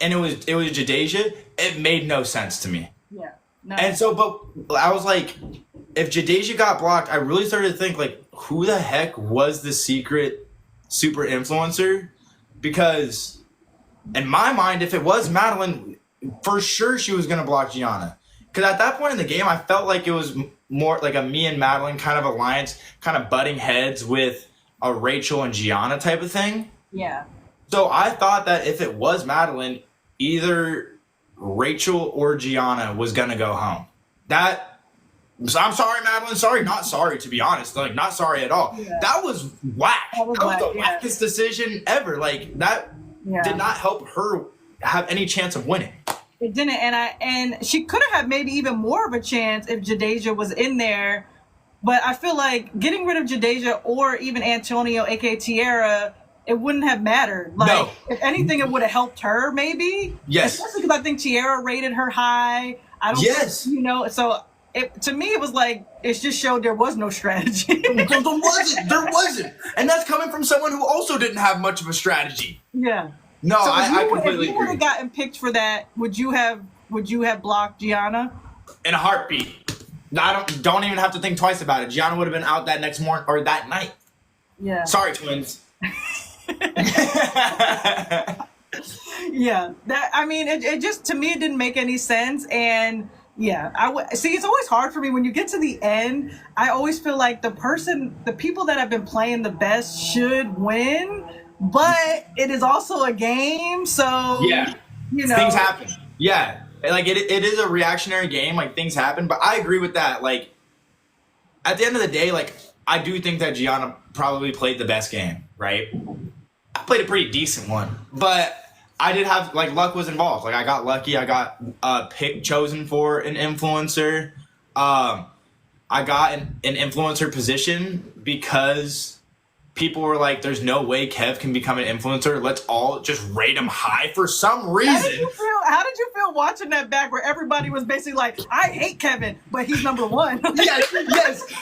S1: and it was Jadeja, it made no sense to me.
S2: Yeah. No.
S1: And so, but I was like, if Jadeja got blocked, I really started to think, like, who the heck was the secret super influencer? Because in my mind, if it was Madeline, for sure she was going to block Gianna. Because at that point in the game, I felt like it was more like a me and Madeline kind of alliance, kind of butting heads with a Rachel and Gianna type of thing.
S2: Yeah.
S1: So I thought that if it was Madeline, either Rachel or Gianna was going to go home. I'm sorry, Madeline. Sorry, not sorry, to be honest. Like, not sorry at all. Yeah. That was whack. That was the wackest decision ever. Like, that did not help her have any chance of winning.
S2: It didn't, and she could have had maybe even more of a chance if Jadeja was in there. But I feel like getting rid of Jadeja or even Antonio, aka Tierra, it wouldn't have mattered. Like, no. If anything, it would have helped her, maybe.
S1: Yes.
S2: Especially because I think Tierra rated her high. I don't.
S1: Yes.
S2: So to me, it was like it just showed there was no strategy.
S1: There wasn't, and that's coming from someone who also didn't have much of a strategy.
S2: Yeah.
S1: No, so I completely agree.
S2: If you would have gotten picked for that, would you have blocked Gianna?
S1: In a heartbeat. I don't even have to think twice about it. Gianna would have been out that next morning or that night.
S2: Yeah.
S1: Sorry, twins.
S2: Yeah. It just, to me, it didn't make any sense. And yeah, see, it's always hard for me when you get to the end. I always feel like the people that have been playing the best should win. But it is also a game, so
S1: things happen. Yeah, Like it is a reactionary game. Like things happen, but I agree with that. Like at the end of the day, like I do think that Gianna probably played the best game. Right? I played a pretty decent one, but I did have like luck was involved. Like I got lucky. I got chosen for an influencer. I got an influencer position because people were like, "There's no way Kev can become an influencer. Let's all just rate him high for some
S2: How
S1: reason."
S2: did you feel watching that back where everybody was basically like, I hate Kevin, but he's number one?
S1: Yes,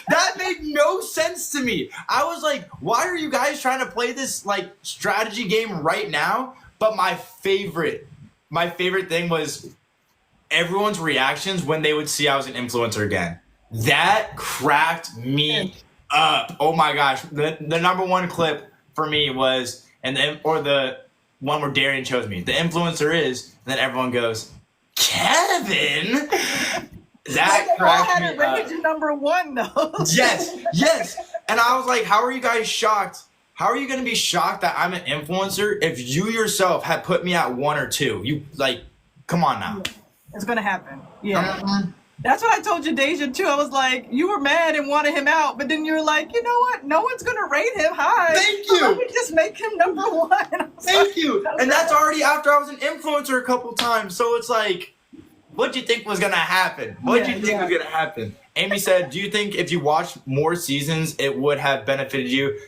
S1: that made no sense to me. I was like, why are you guys trying to play this like strategy game right now? But my favorite thing was everyone's reactions when they would see I was an influencer again. That cracked me up. Oh my gosh. The number one clip for me was, or the one where Darian chose me. The influencer is, and then everyone goes, Kevin? That cracked me up.
S2: Rated you number one though.
S1: Yes. And I was like, how are you guys shocked? How are you going to be shocked that I'm an influencer if you yourself had put me at 1 or 2? You like, come on now.
S2: It's going to happen. Yeah. That's what I told you, Deja, too. I was like, you were mad and wanted him out, but then you're like, you know what? No one's going to rate him high.
S1: Thank you.
S2: So let me just make him number one.
S1: Thank you. And that's already after I was an influencer a couple times. So it's like, what'd you think was going to happen? What'd you think was going to happen? Amy said, do you think if you watched more seasons, it would have benefited you?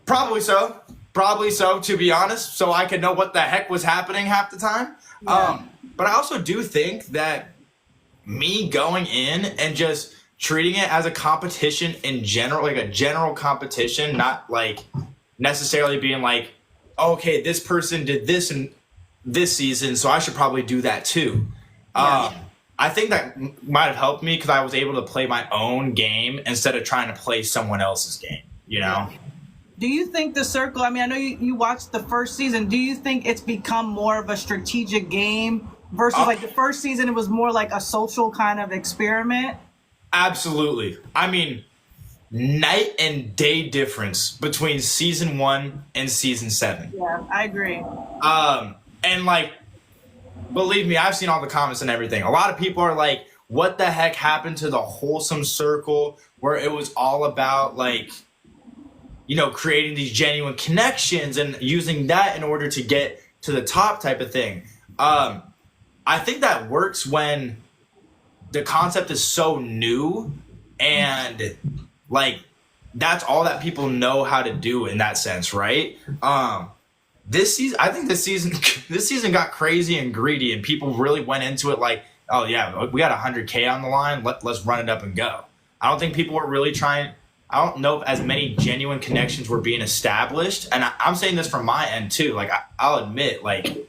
S1: Probably so, to be honest, so I could know what the heck was happening half the time. But I also do think that me going in and just treating it as a competition in general, like a general competition, not like necessarily being like, okay, this person did this in this season, so I should probably do that too. I think that might have helped me because I was able to play my own game instead of trying to play someone else's game, you know?
S2: Do you think the circle, I mean, I know you watched the first season. Do you think it's become more of a strategic game versus like the first season, it was more like a social kind of experiment?
S1: Absolutely. I mean, night and day difference between season 1 and season 7.
S2: Yeah, I agree.
S1: And like, believe me, I've seen all the comments and everything. A lot of people are like, what the heck happened to the wholesome circle where it was all about like, you know, creating these genuine connections and using that in order to get to the top type of thing. I think that works when the concept is so new and like that's all that people know how to do in that sense, right? This season, I think this season got crazy and greedy and people really went into it like, oh yeah, we got 100K on the line. Let's run it up and go. I don't think people were really trying. I don't know if as many genuine connections were being established. And I'm saying this from my end too. Like I'll admit, like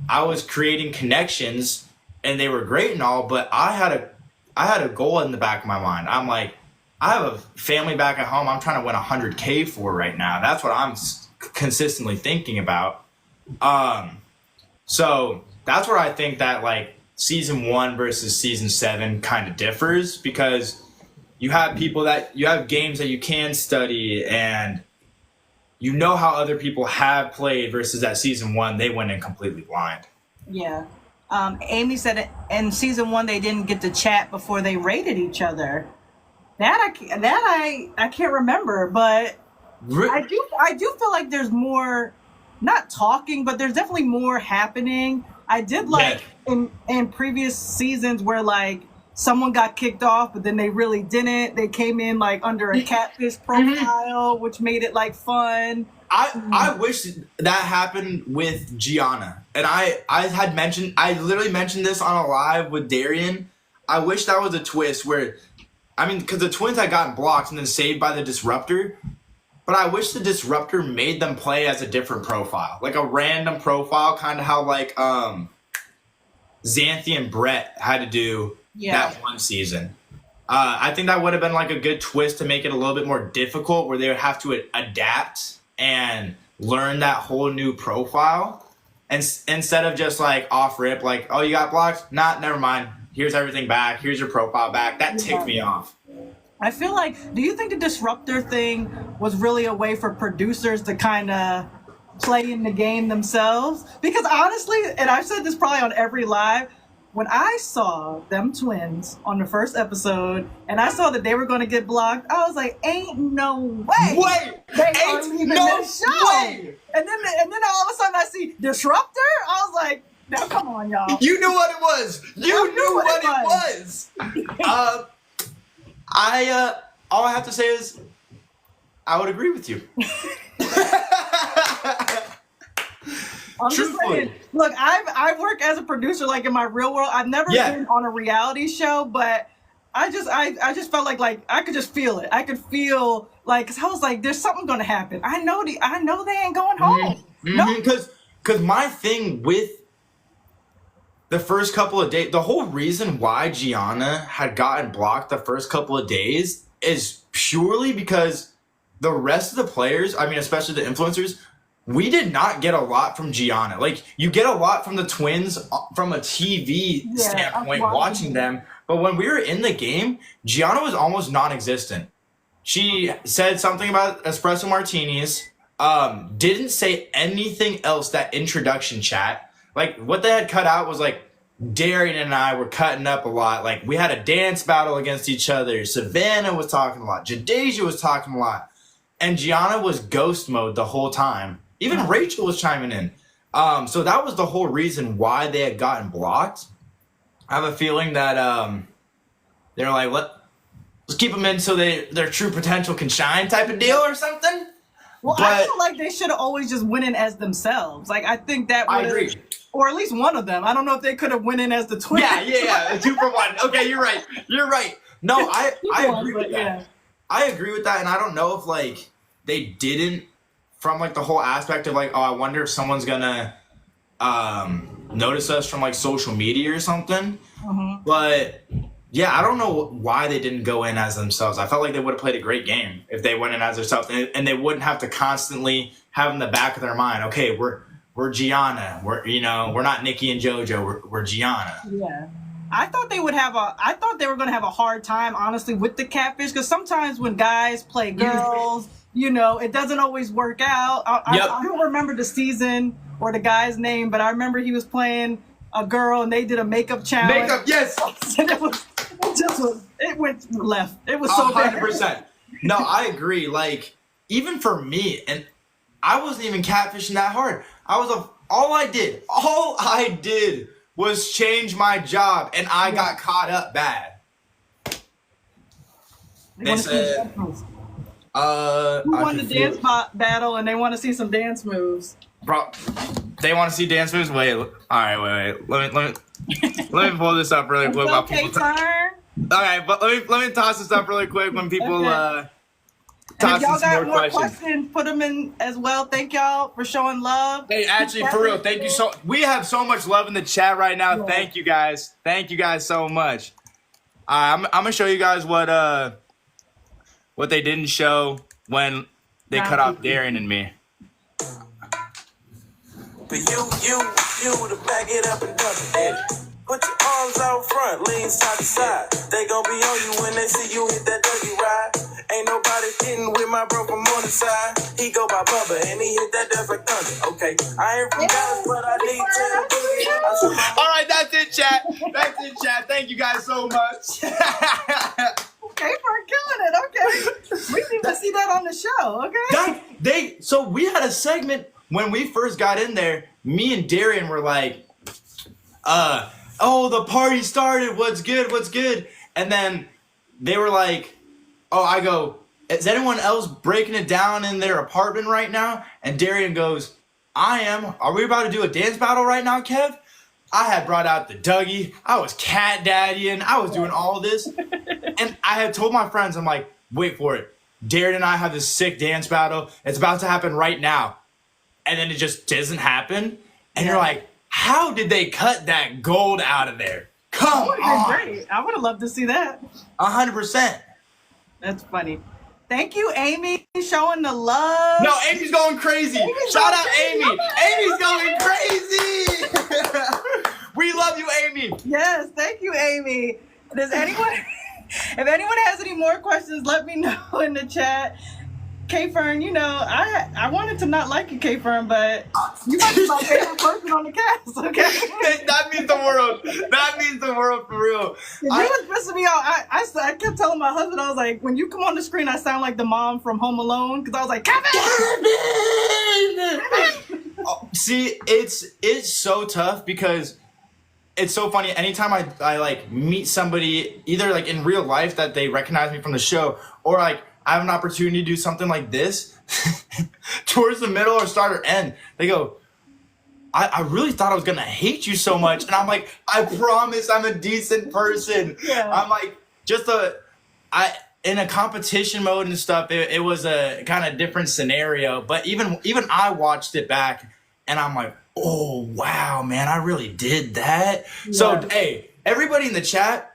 S1: I was creating connections and they were great and all, but I had a goal in the back of my mind. I'm like, I have a family back at home I'm trying to win 100K for right now. That's what I'm consistently thinking about. So that's where I think that like season 1 versus season 7 kind of differs because you have games that you can study and you know how other people have played versus that season 1, they went in completely blind.
S2: Yeah. Amy said in season 1, they didn't get to chat before they rated each other. That I can't remember, but I do feel like there's more, not talking, but there's definitely more happening. I did like in previous seasons where like someone got kicked off, but then they really didn't. They came in like under a catfish profile, which made it like fun.
S1: I wish that happened with Gianna. And I literally mentioned this on a live with Darian. I wish that was a twist where, I mean, because the twins had gotten blocked and then saved by the disruptor. But I wish the disruptor made them play as a different profile, like a random profile, kind of how like Xanthi and Brett had to do that one season. I think that would have been like a good twist to make it a little bit more difficult, where they would have to adapt and learn that whole new profile, and instead of just like off rip, like, oh, you got blocked, never mind. Here's everything back. Here's your profile back. That ticked me off.
S2: I feel like, do you think the disruptor thing was really a way for producers to kind of play in the game themselves? Because honestly, and I've said this probably on every live, when I saw them twins on the first episode and I saw that they were going to get blocked, I was like, ain't no way. They are leaving this show.
S1: Way.
S2: And then all of a sudden I see Disruptor. I was like, now come on, y'all.
S1: You knew what it was. You knew what it was. All I have to say is, I would agree with you.
S2: I'm just saying, look, I work as a producer, like in my real world. I've never been on a reality show, but I just felt like I could just feel it. I could feel like, cause I was like, there's something gonna happen. I know they ain't going home.
S1: Mm-hmm.
S2: No,
S1: Cause my thing with the first couple of days, the whole reason why Gianna had gotten blocked the first couple of days is purely because the rest of the players, I mean, especially the influencers, we did not get a lot from Gianna. Like, you get a lot from the twins from a TV standpoint, watching them. But when we were in the game, Gianna was almost non-existent. She said something about espresso martinis, didn't say anything else that introduction chat. Like, what they had cut out was, like, Darian and I were cutting up a lot. Like, we had a dance battle against each other. Savannah was talking a lot. Jadeja was talking a lot. And Gianna was ghost mode the whole time. Even Rachel was chiming in. So that was the whole reason why they had gotten blocked. I have a feeling that they're like, let's keep them in so their true potential can shine type of deal or something.
S2: Well, I feel like they should have always just went in as themselves. Like, I think that would,
S1: I agree.
S2: Or at least one of them. I don't know if they could have went in as the twins.
S1: Yeah, 2 for 1. Okay, you're right. No, I agree with that.
S2: Yeah.
S1: I agree with that, and I don't know if, like, they didn't, from, like, the whole aspect of, like, oh, I wonder if someone's gonna notice us from, like, social media or something.
S2: Mm-hmm.
S1: But, yeah, I don't know why they didn't go in as themselves. I felt like they would have played a great game if they went in as themselves, and they wouldn't have to constantly have in the back of their mind, okay, we're Gianna. We're not Nikki and JoJo. We're Gianna.
S2: Yeah. I thought they were going to have a hard time, honestly, with the catfish, because sometimes when guys play girls, it doesn't always work out. I don't remember the season or the guy's name, but I remember he was playing a girl and they did a makeup challenge.
S1: Makeup, yes.
S2: And it went left. It was so
S1: 100%.
S2: bad.
S1: No, I agree. Like, even for me, and I wasn't even catfishing that hard. All I did was change my job, and I got caught up bad. They said,
S2: who won the dance battle, and they want to see some dance moves.
S1: Bro, they want to see dance moves? Wait, all right, wait. Let me pull this up really quick.
S2: Okay, turn.
S1: Okay, but let me toss this up really quick when people
S2: and if y'all got more questions, put them in as well. Thank y'all for showing love.
S1: Hey, actually, for real, thank you so. We have so much love in the chat right now. Yeah. Thank you guys so much. I'm gonna show you guys what they didn't show when they cut off Darian and me.
S3: But you to back it up and dump it. Put your arms out front, lean side to side. They gon' be on you when they see you hit that dirty ride. Ain't nobody getting with my bro from on the side. He go by Bubba and he hit that death like thunder. Okay, I ain't from Dallas, but I need to.
S1: All right, that's it, chat. Thank you guys so much.
S2: Okay, for killing it. Okay, we need to see that on the show. Okay.
S1: So we had a segment when we first got in there. Me and Darian were like, oh, the party started. What's good? And then they were like, oh, I go, is anyone else breaking it down in their apartment right now? And Darian goes, I am. Are we about to do a dance battle right now, Kev? I had brought out the Dougie. I was cat daddying. I was doing all this. And I had told my friends, I'm like, wait for it. Darian and I have this sick dance battle. It's about to happen right now. And then it just doesn't happen. And you're like, how did they cut that gold out of there? Come on.
S2: Great. I would have loved to see that.
S1: 100%.
S2: That's funny. Thank you, Amy, showing the love.
S1: No, Amy's going crazy. Shout out Amy. Amy's going crazy. We love you, Amy.
S2: Yes, thank you, Amy. If anyone has any more questions, let me know in the chat. K-Fern, you know, I wanted to not like you, K-Fern, but you might be my favorite person on the cast, okay?
S1: That means the world. That means the world for real.
S2: You was pissing me off. I kept telling my husband, I was like, when you come on the screen, I sound like the mom from Home Alone, because I was like, Kevin!
S1: Oh, see, it's so tough because it's so funny. Anytime I like meet somebody, either like in real life that they recognize me from the show, or like I have an opportunity to do something like this towards the middle or start or end, they go, I really thought I was gonna hate you so much. And I'm like, I promise I'm a decent person.
S2: Yeah.
S1: I'm like, in a competition mode and stuff, it was a kind of different scenario. But even I watched it back and I'm like, oh wow, man, I really did that. Yeah. So hey, everybody in the chat,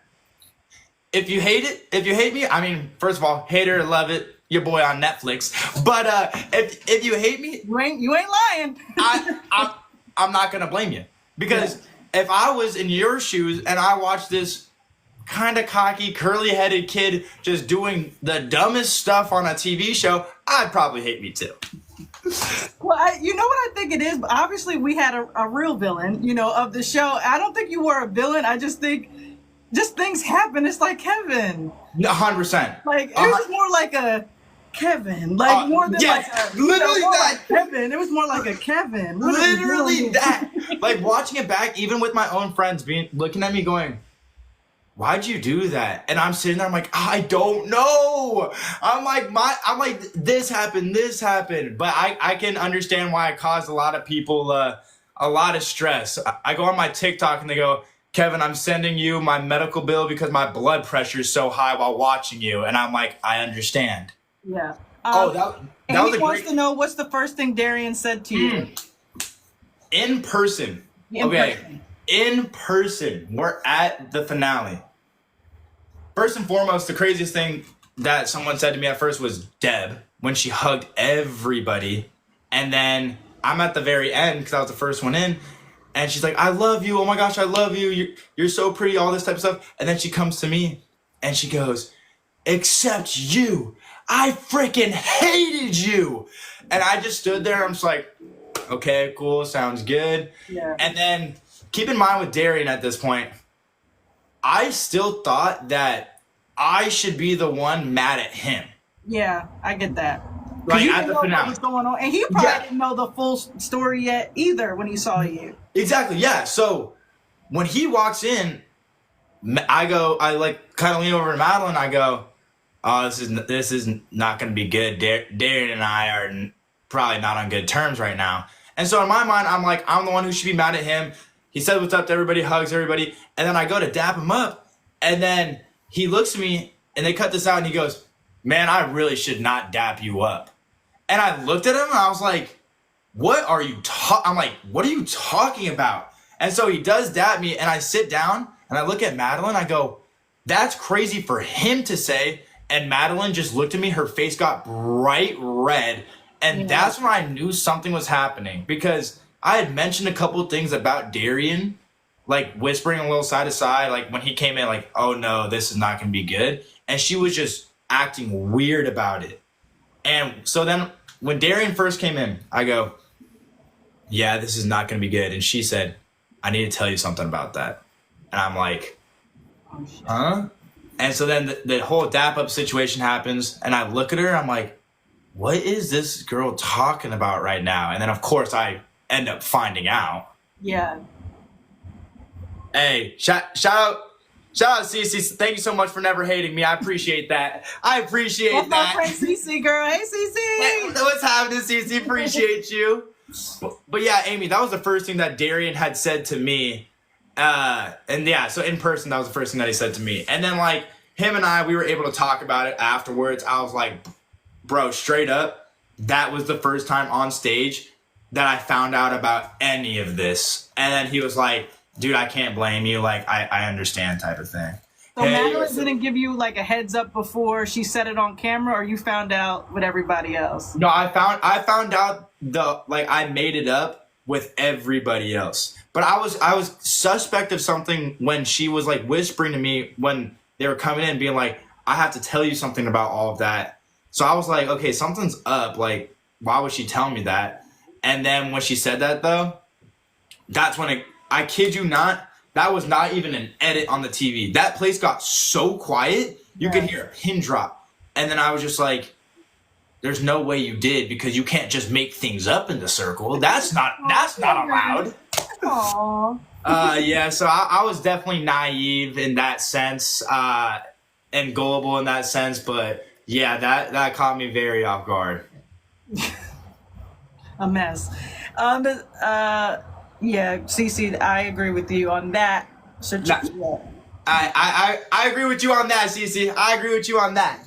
S1: if you hate me, I mean, first of all, hate it or love it, your boy on Netflix. But if you hate me,
S2: you ain't lying.
S1: I'm not gonna blame you, because if I was in your shoes and I watched this kind of cocky, curly-headed kid just doing the dumbest stuff on a TV show, I'd probably hate me too.
S2: Well, you know what I think it is? Obviously, we had a real villain, you know, of the show. I don't think you were a villain. I just think just things happen. It's like Kevin.
S1: 100%.
S2: Like, it was more like a Kevin. Like, more than like a...
S1: Literally that.
S2: Like Kevin. It was more like a Kevin.
S1: Literally that. Like, watching it back, even with my own friends looking at me going, why'd you do that? And I'm sitting there, I'm like, I don't know. I'm like, this happened. But I can understand why it caused a lot of people a lot of stress. I go on my TikTok and they go, Kevin, I'm sending you my medical bill because my blood pressure is so high while watching you. And I'm like, I understand.
S2: Yeah.
S1: That was
S2: he wants to know, what's the first thing Darian said to you?
S1: In person. In person. We're at the finale. First and foremost, the craziest thing that someone said to me at first was Deb, when she hugged everybody. And then I'm at the very end because I was the first one in. And she's like, I love you. Oh my gosh, I love you. You're so pretty, all this type of stuff. And then she comes to me and she goes, except you. I freaking hated you. And I just stood there. I'm just like, okay, cool. Sounds good.
S2: Yeah.
S1: And then keep in mind with Darian at this point, I still thought that I should be the one mad at him.
S2: Yeah, I get that.
S1: Like,
S2: you
S1: at the
S2: didn't know
S1: finale.
S2: what was going on, and he probably didn't know the full story yet either when he saw you.
S1: Exactly, yeah. So when he walks in, I like kind of lean over to Madeline. I go, "Oh, this is not going to be good. Darian and I are probably not on good terms right now." And so in my mind, I'm like, I'm the one who should be mad at him. He said what's up to everybody, hugs everybody, and then I go to dap him up, and then he looks at me, and they cut this out, and he goes, man, I really should not dap you up. And I looked at him, and I was like, what are you I'm like, what are you talking about? And so he does dap me, and I sit down, and I look at Madeline, I go, that's crazy for him to say, and Madeline just looked at me, her face got bright red, and that's when I knew something was happening, because I had mentioned a couple of things about Darian, like whispering a little side to side, like when he came in, like, oh no, this is not going to be good. And she was just acting weird about it. And so then when Darian first came in, I go, yeah, this is not going to be good. And she said, I need to tell you something about that. And I'm like, huh? And so then the whole dap up situation happens. And I look at her, I'm like, what is this girl talking about right now? And then of course I end up finding out.
S2: Yeah.
S1: Hey, shout out Cece. Thank you so much for never hating me. I appreciate that.
S2: That's my friend Cece, girl. Hey, Cece.
S1: What's happening, Cece? Appreciate you. But yeah, Amy, that was the first thing that Darian had said to me. And yeah, so in person, that was the first thing that he said to me. And then like him and we were able to talk about it afterwards. I was like, bro, straight up, that was the first time on stage that I found out about any of this. And then he was like, dude, I can't blame you. Like, I understand type of thing.
S2: So Madeline didn't give you like a heads up before she said it on camera, or you found out with everybody else?
S1: No, I found out I made it up with everybody else. But I was suspect of something when she was like whispering to me when they were coming in being like, I have to tell you something about all of that. So I was like, okay, something's up. Like, why would she tell me that? And then when she said that, though, that's when I kid you not, that was not even an edit on the TV. That place got so quiet, you could hear a pin drop. And then I was just like, there's no way you did, because you can't just make things up in the circle. That's not allowed.
S2: Aww.
S1: Yeah, so I was definitely naive in that sense, and gullible in that sense, but yeah, that caught me very off guard.
S2: A mess. Yeah, Cece, I agree with you on that.
S1: I agree with you on that, Cece. I agree with you on that.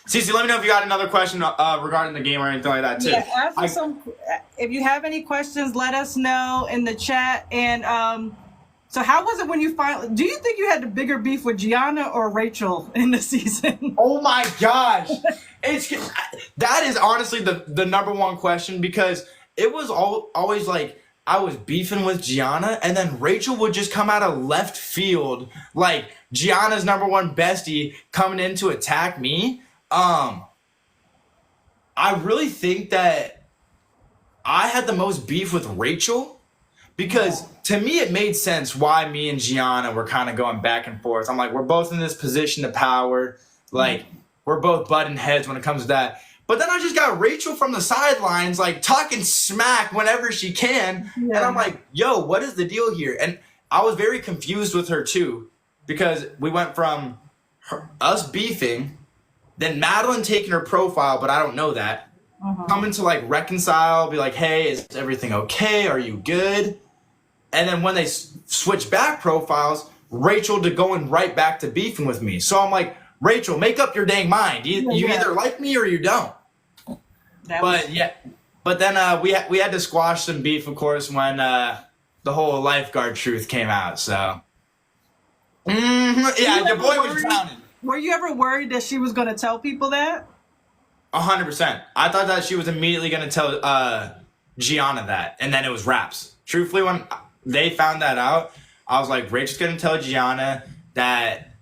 S1: Cece, let me know if you got another question regarding the game or anything like that too.
S2: Yeah, if you have any questions, let us know in the chat. And so how was it when you finally, do you think you had the bigger beef with Gianna or Rachel in the season?
S1: Oh my gosh. That is honestly the number one question, because it was always like I was beefing with Gianna, and then Rachel would just come out of left field, like Gianna's number one bestie coming in to attack me. I really think that I had the most beef with Rachel, because to me it made sense why me and Gianna were kind of going back and forth. I'm like, we're both in this position of power. Like, we're both butting heads when it comes to that. But then I just got Rachel from the sidelines, like, talking smack whenever she can. Yeah. And I'm like, yo, what is the deal here? And I was very confused with her, too, because we went from us beefing, then Madeline taking her profile, but I don't know that, coming to, like, reconcile, be like, hey, is everything okay? Are you good? And then when they switch back profiles, Rachel going right back to beefing with me. So I'm like, Rachel, make up your dang mind. You either like me or you don't. But then we had to squash some beef, of course, when the whole lifeguard truth came out. So yeah, your boy was drowning.
S2: Were you ever worried that she was going to tell people that?
S1: 100%. I thought that she was immediately going to tell Gianna that, and then it was wraps. Truthfully, when they found that out, I was like, Rachel's going to tell Gianna that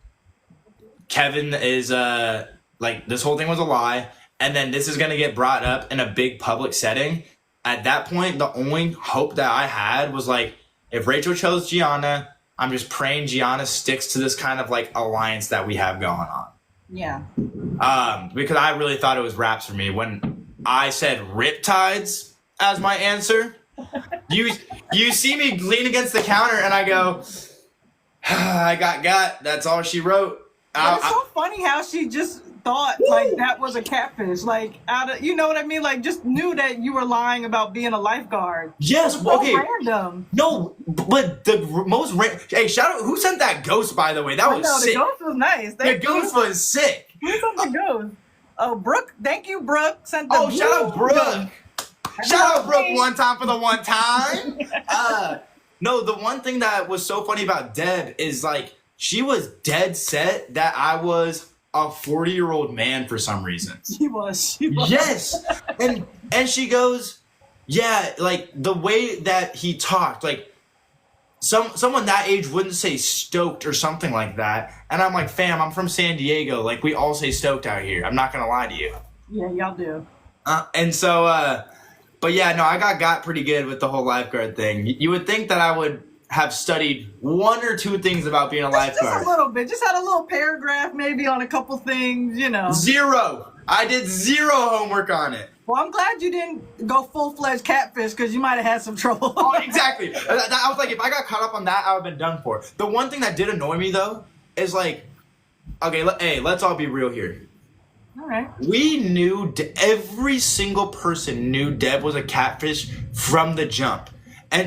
S1: Kevin is like, this whole thing was a lie, and then this is going to get brought up in a big public setting. At that point, the only hope that I had was, like, if Rachel chose Gianna, I'm just praying Gianna sticks to this kind of, like, alliance that we have going on.
S2: Yeah.
S1: Because I really thought it was wraps for me. When I said Riptides as my answer, you see me lean against the counter and I go, I got, that's all she wrote.
S2: But it's so funny how she just thought like that was a catfish, like out of, you know what I mean, like just knew that you were lying about being a lifeguard.
S1: Yes,
S2: so
S1: okay.
S2: Random.
S1: No, but the most hey, shout out, who sent that ghost, by the way? That was sick.
S2: The ghost was nice.
S1: The ghost was sick.
S2: Who sent the ghost? Oh, Brooke. Thank you, Brooke. Sent the
S1: shout out Brooke. Shout out Brooke one time for the one time. No, the one thing that was so funny about Deb is, like, she was dead set that I was a 40-year-old man for some reason.
S2: She was.
S1: Yes. And she goes, yeah, like, the way that he talked, like, someone that age wouldn't say stoked or something like that. And I'm like, fam, I'm from San Diego. Like, we all say stoked out here. I'm not going to lie to you.
S2: Yeah, y'all do.
S1: And so, but yeah, no, I got pretty good with the whole lifeguard thing. You would think that I would have studied one or two things about being a lifeguard.
S2: Just a little bit. Just had a little paragraph maybe on a couple things, you know.
S1: Zero. I did zero homework on it.
S2: Well, I'm glad you didn't go full-fledged catfish because you might have had some trouble.
S1: Oh, exactly. I was like, if I got caught up on that, I would have been done for. The one thing that did annoy me, though, is like, okay, hey, let's all be real here.
S2: All right.
S1: We knew, every single person knew Deb was a catfish from the jump.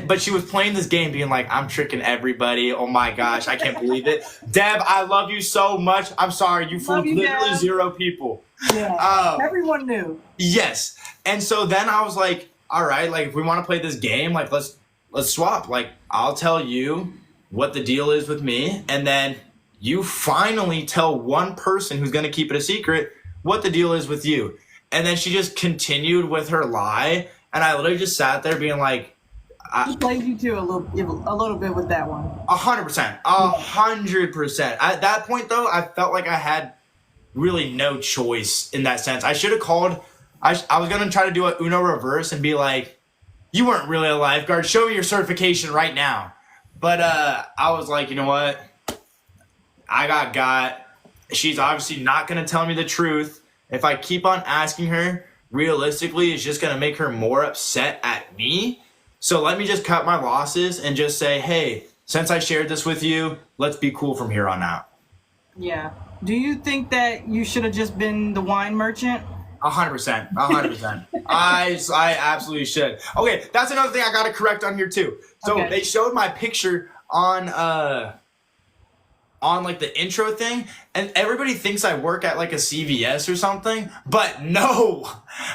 S1: But she was playing this game being like, I'm tricking everybody. Oh my gosh, I can't believe it. Deb, I love you so much. I'm sorry, you fooled literally zero people.
S2: Yeah, everyone knew.
S1: Yes. And so then I was like, all right, like, if we want to play this game, like, let's swap. Like, I'll tell you what the deal is with me, and then you finally tell one person who's going to keep it a secret what the deal is with you. And then she just continued with her lie, and I literally just sat there being like,
S2: he played you too a little bit with that one.
S1: 100%. 100%. At that point, though, I felt like I had really no choice in that sense. I should have called. I was gonna try to do a Uno reverse and be like, "You weren't really a lifeguard. Show me your certification right now." But I was like, you know what? I got. She's obviously not gonna tell me the truth. If I keep on asking her, realistically, it's just gonna make her more upset at me. So let me just cut my losses and just say, hey, since I shared this with you, let's be cool from here on out.
S2: Yeah. Do you think that you should have just been the wine merchant?
S1: 100%. 100%. I absolutely should. Okay, that's another thing I got to correct on here too. So
S2: Okay.
S1: they showed my picture on like the intro thing, and everybody thinks I work at like a CVS or something, but no,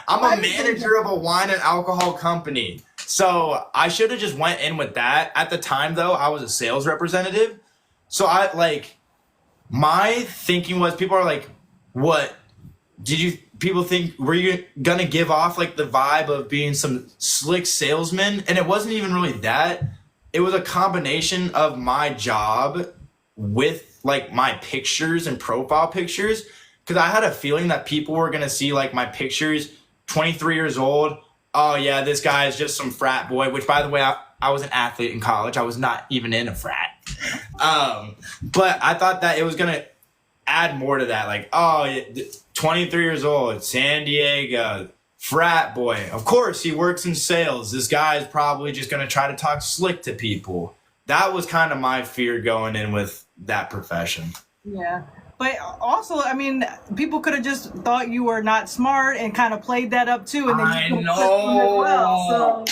S1: I'm a manager of a wine and alcohol company. So I should have just went in with that. At the time though, I was a sales representative. So my thinking was, people are like, what people think, were you gonna give off like the vibe of being some slick salesman? And it wasn't even really that. It was a combination of my job with like my pictures and profile pictures, because I had a feeling that people were gonna see like my pictures, 23 years old. Oh yeah, this guy is just some frat boy, which by the way, I was an athlete in college. I was not even in a frat. But I thought that it was gonna add more to that. Like, oh, 23 years old, San Diego, frat boy. Of course, he works in sales. This guy is probably just gonna try to talk slick to people. That was kind of my fear going in with that profession.
S2: Yeah. But also, I mean, people could have just thought you were not smart and kind of played that up too. And then
S1: I
S2: you
S1: know.
S2: So,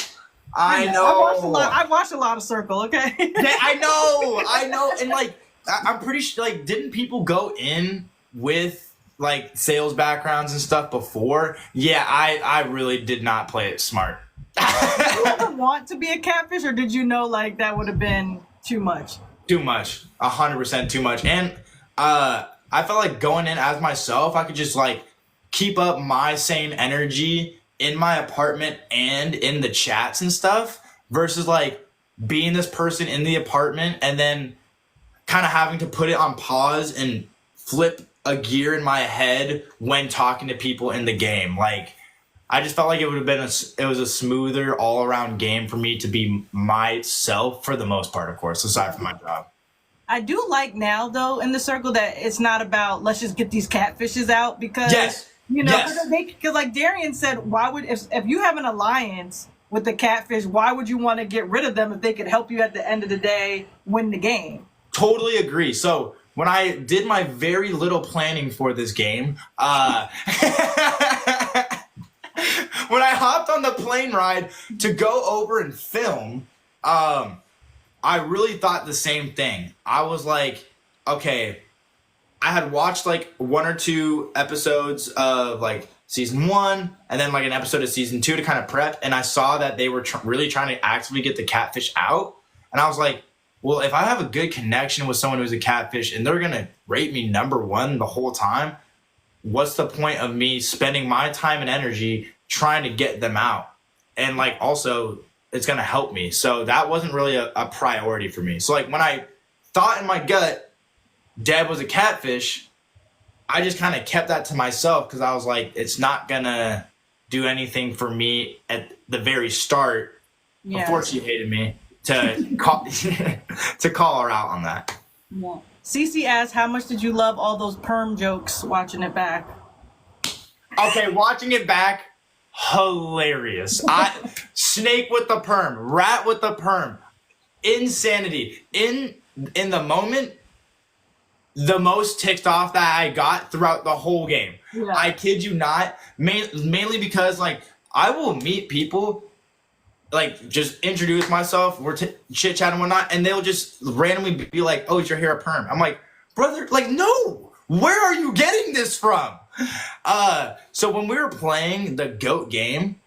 S1: I know.
S2: I watched a lot of Circle, okay?
S1: Yeah, I know. And like, I'm pretty sure, like, didn't people go in with like sales backgrounds and stuff before? Yeah, I really did not play it smart.
S2: Did you ever want to be a catfish, or did you know like that would have been too much?
S1: Too much. 100% too much. And I felt like going in as myself, I could just like keep up my same energy in my apartment and in the chats and stuff, versus like being this person in the apartment and then kind of having to put it on pause and flip a gear in my head when talking to people in the game. Like, I just felt like it would have been it was a smoother all around game for me to be myself for the most part, of course, aside from my job.
S2: I do like now though in the Circle that it's not about let's just get these catfishes out, because
S1: Yes.
S2: you know,
S1: Yes.
S2: because like Darian said, why would if you have an alliance with the catfish, why would you want to get rid of them if they could help you at the end of the day win the game?
S1: Totally agree. So when I did my very little planning for this game, when I hopped on the plane ride to go over and film, I really thought the same thing. I was like, okay, I had watched like 1 or 2 episodes of like season 1 and then like an episode of season 2 to kind of prep. And I saw that they were really trying to actively get the catfish out. And I was like, well, if I have a good connection with someone who's a catfish and they're going to rate me #1 the whole time, what's the point of me spending my time and energy trying to get them out? And like, also, it's going to help me. So that wasn't really a priority for me. So like when I thought in my gut Deb was a catfish, I just kind of kept that to myself, because I was like, it's not going to do anything for me at the very start, before she hated me, to call, to call her out on that.
S2: Yeah. Cece asked, how much did you love all those perm jokes watching it back?
S1: Okay, watching it back, hilarious. Snake with the perm, rat with the perm, insanity. In the moment, the most ticked off that I got throughout the whole game.
S2: Yeah.
S1: I kid you not. Mainly because like I will meet people, like just introduce myself, we're chit chatting and whatnot, and they'll just randomly be like, "Oh, is your hair a perm?" I'm like, brother, like no. Where are you getting this from? So when we were playing the GOAT game,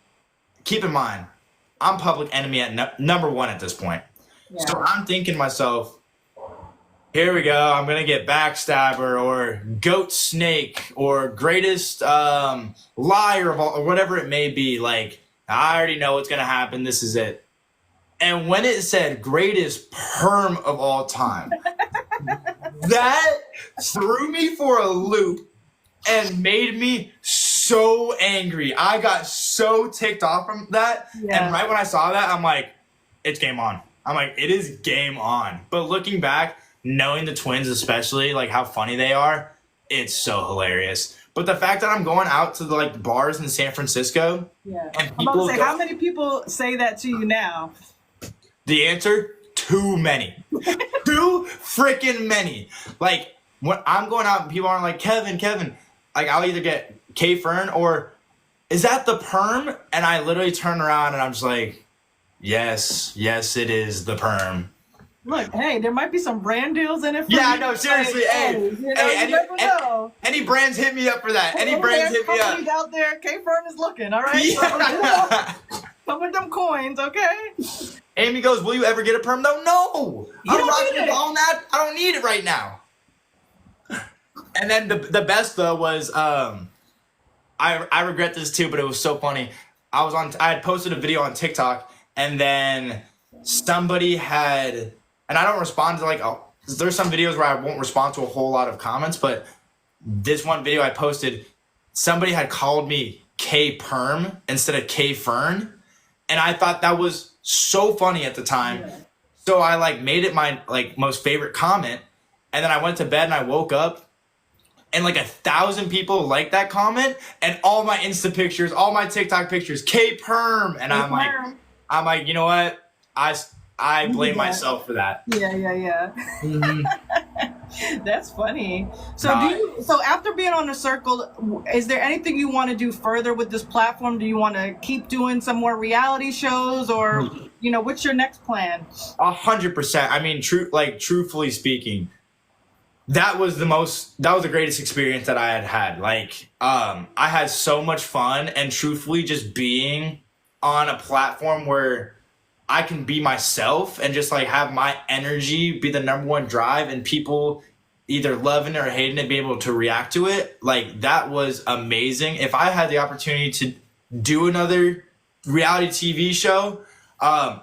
S1: keep in mind, I'm public enemy at #1 at this point.
S2: Yeah.
S1: So I'm thinking to myself, here we go, I'm going to get Backstabber or Goat Snake or Greatest Liar of all, or whatever it may be. Like, I already know what's going to happen. This is it. And when it said Greatest Perm of all time, that threw me for a loop. and made me so angry. I got so ticked off from that.
S2: Yeah.
S1: And right when I saw that, I'm like, it's game on. I'm like, it is game on. But looking back, knowing the twins especially, like how funny they are, it's so hilarious. But the fact that I'm going out to the like bars in San Francisco,
S2: Yeah.
S1: and
S2: I'm about to say,
S1: go-
S2: how many people say that to you now?
S1: the answer, too many. Too freaking many. Like, when I'm going out and people aren't like, Kevin, like, I'll either get K Fern or, is that the perm? And I literally turn around and I'm just like, yes, it is the perm.
S2: Look, hey, there might be some brand deals in it for
S1: Yeah,
S2: you.
S1: no, seriously,
S2: Like,
S1: hey,
S2: you know, you never know.
S1: any brands hit me up for that. Any
S2: Hey,
S1: brands
S2: there's
S1: hit me up.
S2: companies out there, K-Fern is looking, all right?
S1: Yeah.
S2: So, come with them coins, okay?
S1: Amy goes, will you ever get a perm though? No.
S2: You
S1: I'm
S2: don't
S1: rocking
S2: need
S1: it
S2: it.
S1: on that. I don't need it right now. And then the best though was I regret this too, but it was so funny. I had posted a video on TikTok and then somebody had, and I don't respond to like there's some videos where I won't respond to a whole lot of comments, but this one video I posted, somebody had called me K Perm instead of K Fern. And I thought that was so funny at the time.
S2: Yeah.
S1: So I like made it my like most favorite comment. And then I went to bed and I woke up and like 1,000 people liked that comment and all my Insta pictures, all my TikTok pictures, K Perm. And I'm like, you know what? I blame
S2: Yeah.
S1: myself for that.
S2: Yeah.
S1: Mhm.
S2: That's funny. So
S1: Nah.
S2: so after being on the circle, is there anything you want to do further with this platform? Do you want to keep doing some more reality shows or, you know, what's your next plan?
S1: 100%. I mean, truthfully speaking, that was the greatest experience that I had. Like, I had so much fun, and truthfully, just being on a platform where I can be myself and just like have my energy be the number one drive, and people either loving it or hating it, be able to react to it. Like, that was amazing. If I had the opportunity to do another reality TV show, I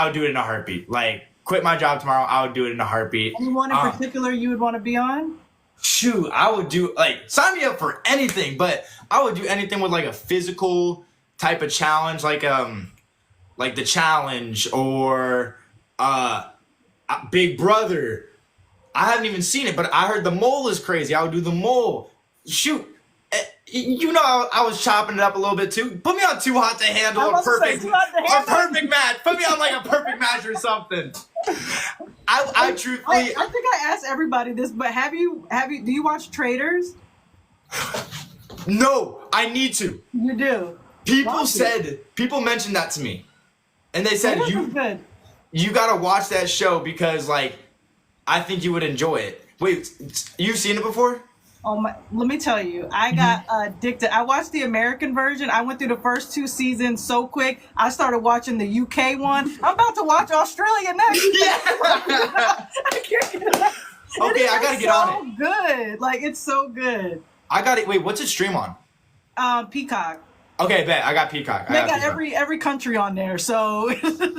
S1: would do it in a heartbeat. Like, quit my job tomorrow, I would do it in a heartbeat.
S2: Anyone in particular you would want to be on?
S1: Shoot, I would do, like, sign me up for anything, but I would do anything with like a physical type of challenge, like The Challenge or Big Brother. I haven't even seen it, but I heard The Mole is crazy. I would do The Mole. Shoot, you know, I was chopping it up a little bit too. Put me on Too Hot to Handle,
S2: I
S1: a
S2: was about to say,
S1: perfect,
S2: Too Hot to
S1: a
S2: Handle.
S1: perfect match. Put me on like a perfect match or something. I truthfully,
S2: I think I asked everybody this, but do you watch Traders?
S1: no, I need to.
S2: You do.
S1: People mentioned that to me, and they said
S2: Traders is good.
S1: you gotta watch that show because like I think you would enjoy it. Wait, you've seen it before?
S2: Oh my! Let me tell you, I got addicted. I watched the American version. I went through the first 2 seasons so quick. I started watching the UK one. I'm about to watch Australia next.
S1: Yeah.
S2: I can't get it.
S1: Okay,
S2: It
S1: I gotta
S2: is
S1: get on
S2: so good. Like, it's so good.
S1: I got it. Wait, what's it stream on?
S2: Peacock.
S1: Okay, bet. I got Peacock.
S2: They got every country on there. So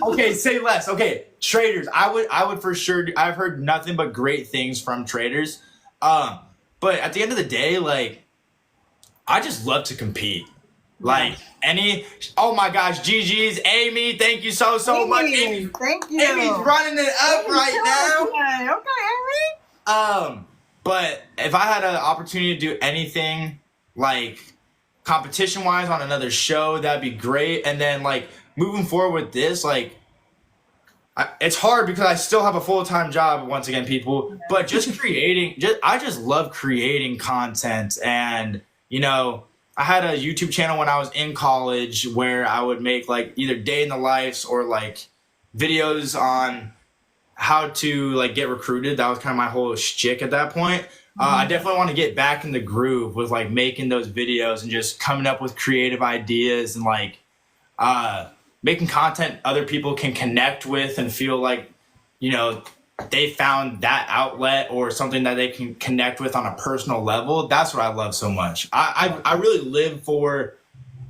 S1: Okay, say less. Okay, Traders. I would for sure. I've heard nothing but great things from Traders. But at the end of the day, like, I just love to compete. Like oh my gosh, GG's, Amy, thank you so much. Amy,
S2: thank you.
S1: Amy's running it up
S2: Amy's
S1: right now.
S2: killing it. Okay, Amy.
S1: But if I had an opportunity to do anything like competition wise on another show, that'd be great. And then like moving forward with this, like it's hard because I still have a full-time job once again, people, but just creating, I just love creating content. And, you know, I had a YouTube channel when I was in college where I would make like either day in the lives or like videos on how to like get recruited. That was kind of my whole shtick at that point. I definitely want to get back in the groove with like making those videos and just coming up with creative ideas and like making content other people can connect with and feel like, you know, they found that outlet or something that they can connect with on a personal level. That's what I love so much. I really live for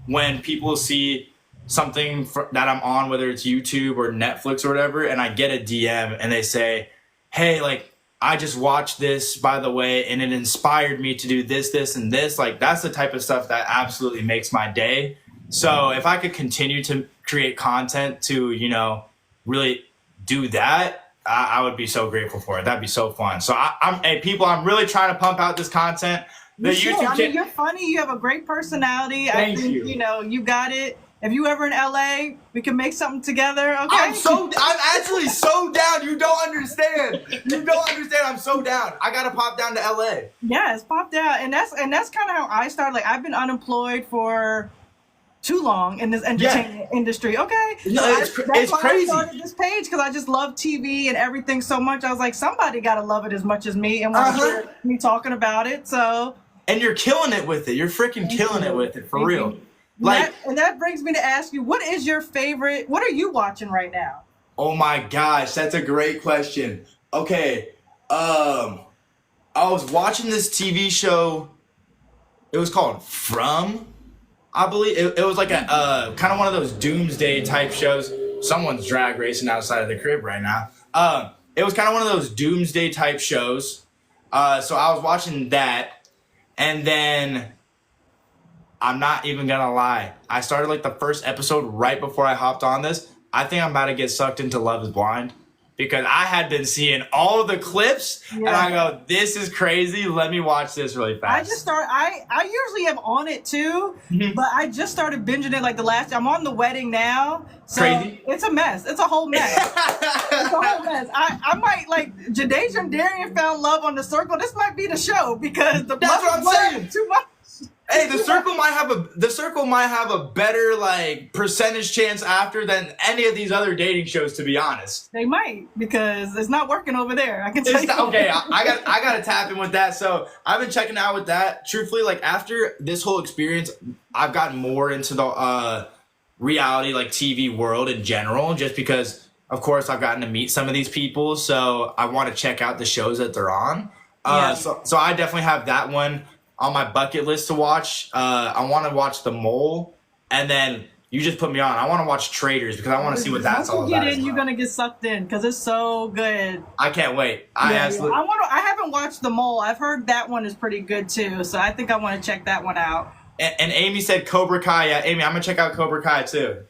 S1: when people see something that I'm on, whether it's YouTube or Netflix or whatever, and I get a DM and they say, hey, like, I just watched this, by the way, and it inspired me to do this, this, and this. Like, that's the type of stuff that absolutely makes my day. So if I could continue to create content to, you know, really do that, I would be so grateful for it. That'd be so fun. So hey, people, I'm really trying to pump out this content. The
S2: I mean, you're funny. You have a great personality. I think, you know, you got it. If you ever in LA, we can make something together. Okay.
S1: I'm actually so down. You don't understand. I'm so down. I gotta pop down to LA.
S2: Yes, pop down. And that's kind of how I started. Like, I've been unemployed for too long in this entertainment industry. Okay.
S1: No,
S2: that's why
S1: crazy.
S2: I started this page, because I just love TV and everything so much. I was like, somebody gotta love it as much as me and want to hear me talking about it. So.
S1: And you're killing it with it. You're freaking killing it with it, for real. Like,
S2: and that brings me to ask you, what is your favorite? What are you watching right now?
S1: oh my gosh, that's a great question. Okay, I was watching this TV show. It was called From, I believe. It was like a kind of one of those doomsday type shows. Someone's drag racing outside of the crib right now. It was kind of one of those doomsday type shows. So I was watching that, and then I'm not even gonna lie, I started like the first episode right before I hopped on this. I think I'm about to get sucked into Love is Blind, because I had been seeing all of the clips and I go, this is crazy. Let me watch this really fast.
S2: I usually am on it too, but I just started binging it like I'm on The Wedding now. So
S1: Crazy.
S2: It's a mess. It's a whole mess. It's a whole mess. I might, like, Jadasia and Darian found love on The Circle. This might be the show, because
S1: That's what I'm saying.
S2: Too much.
S1: Hey, the circle might have a better like percentage chance after than any of these other dating shows, to be honest.
S2: They might, because it's not working over there. I can tell you.
S1: Okay, I got to tap in with that. So I've been checking out with that. Truthfully, like after this whole experience, I've gotten more into the reality, like TV world in general, just because, of course, I've gotten to meet some of these people. So I want to check out the shows that they're on. So I definitely have that one on my bucket list to watch. I want to watch The Mole, and then you just put me on. I want to watch Traders, because I want to see what that's all about.
S2: You're gonna get sucked in, because it's so good.
S1: I can't wait.
S2: I haven't watched The Mole. I've heard that one is pretty good too, so I think I want to check that one out.
S1: And Amy said Cobra Kai. Yeah, Amy, I'm gonna check out Cobra Kai too.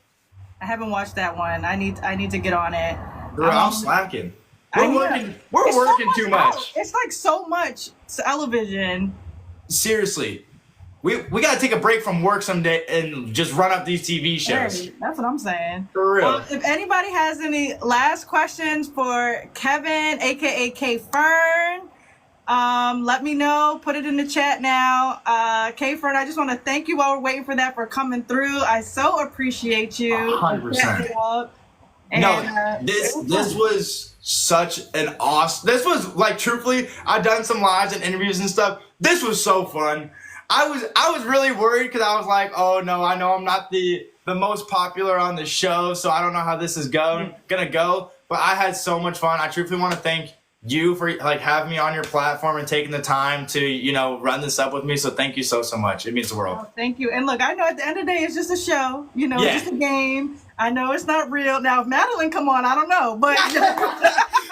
S2: I haven't watched that one. I need to get on it.
S1: Bro, I'm slacking. We're working too much.
S2: It's like so much television.
S1: Seriously, we gotta take a break from work someday and just run up these TV shows.
S2: Hey, that's what I'm saying.
S1: For real.
S2: Well, if anybody has any last questions for Kevin, aka K Fern, let me know. Put it in the chat now. K Fern, I just want to thank you while we're waiting for that for coming through. I so appreciate you.
S1: 100%. This was such an awesome. This was like, truthfully, I've done some lives and interviews and stuff. This was so fun. I was really worried, because I was like, oh no, I know I'm not the most popular on the show, so I don't know how this is gonna go. But I had so much fun. I truthfully want to thank you for like having me on your platform and taking the time to, you know, run this up with me. So thank you so much. It means the world.
S2: Oh, thank you. And look, I know at the end of the day, it's just a show. You know, it's just a game. I know it's not real. Now, if Madeline come on, I don't know, but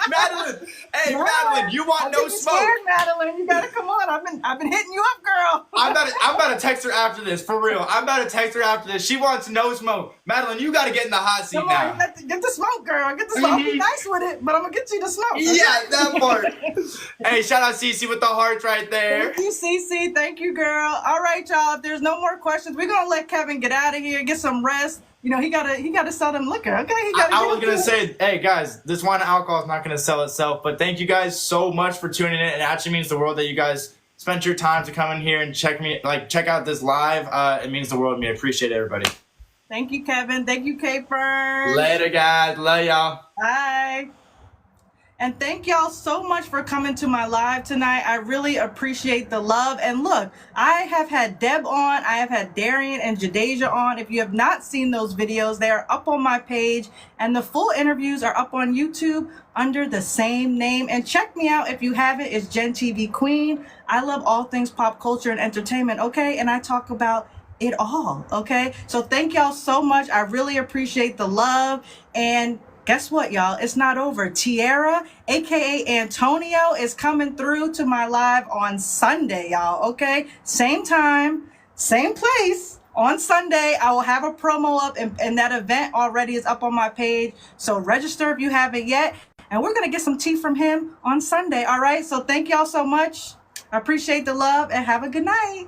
S1: Madeline, hey, Madeline, you want no smoke?
S2: Scared, Madeline, you gotta come on. I've been hitting you up, girl.
S1: I'm about to text her after this, for real. I'm about to text her after this. She wants no smoke. Madeline, you gotta get in the hot seat
S2: come
S1: now.
S2: on, get the smoke, girl. Get the smoke. I'll be nice with it, but I'm gonna get you the smoke.
S1: Yeah, that part. Hey, shout out Cece with the hearts right there.
S2: Thank you, Cece. Thank you, girl. All right, y'all. If there's no more questions, we're gonna let Kevin get out of here, get some rest. You know, he gotta sell them liquor. Okay,
S1: I was gonna say, hey guys, this wine and alcohol is not gonna sell itself, but thank you guys so much for tuning in. It actually means the world that you guys spent your time to come in here and check out this live. It means the world to me. I appreciate everybody.
S2: Thank you, Kevin. Thank you, K Fern.
S1: Later, guys. Love y'all.
S2: Bye. And thank y'all so much for coming to my live tonight. I really appreciate the love. And look, I have had Deb on. I have had Darian and Jadasia on. If you have not seen those videos, they are up on my page. And the full interviews are up on YouTube under the same name. And check me out if you haven't. It's Gen TV Queen. I love all things pop culture and entertainment, okay? And I talk about it all, okay? So thank y'all so much. I really appreciate the love. And guess what, y'all? It's not over. Tierra, aka Antonio, is coming through to my live on Sunday, y'all. Okay, same time, same place. On Sunday, I will have a promo up, and that event already is up on my page. So register if you haven't yet. And we're gonna get some tea from him on Sunday. All right. So thank y'all so much. I appreciate the love and have a good night.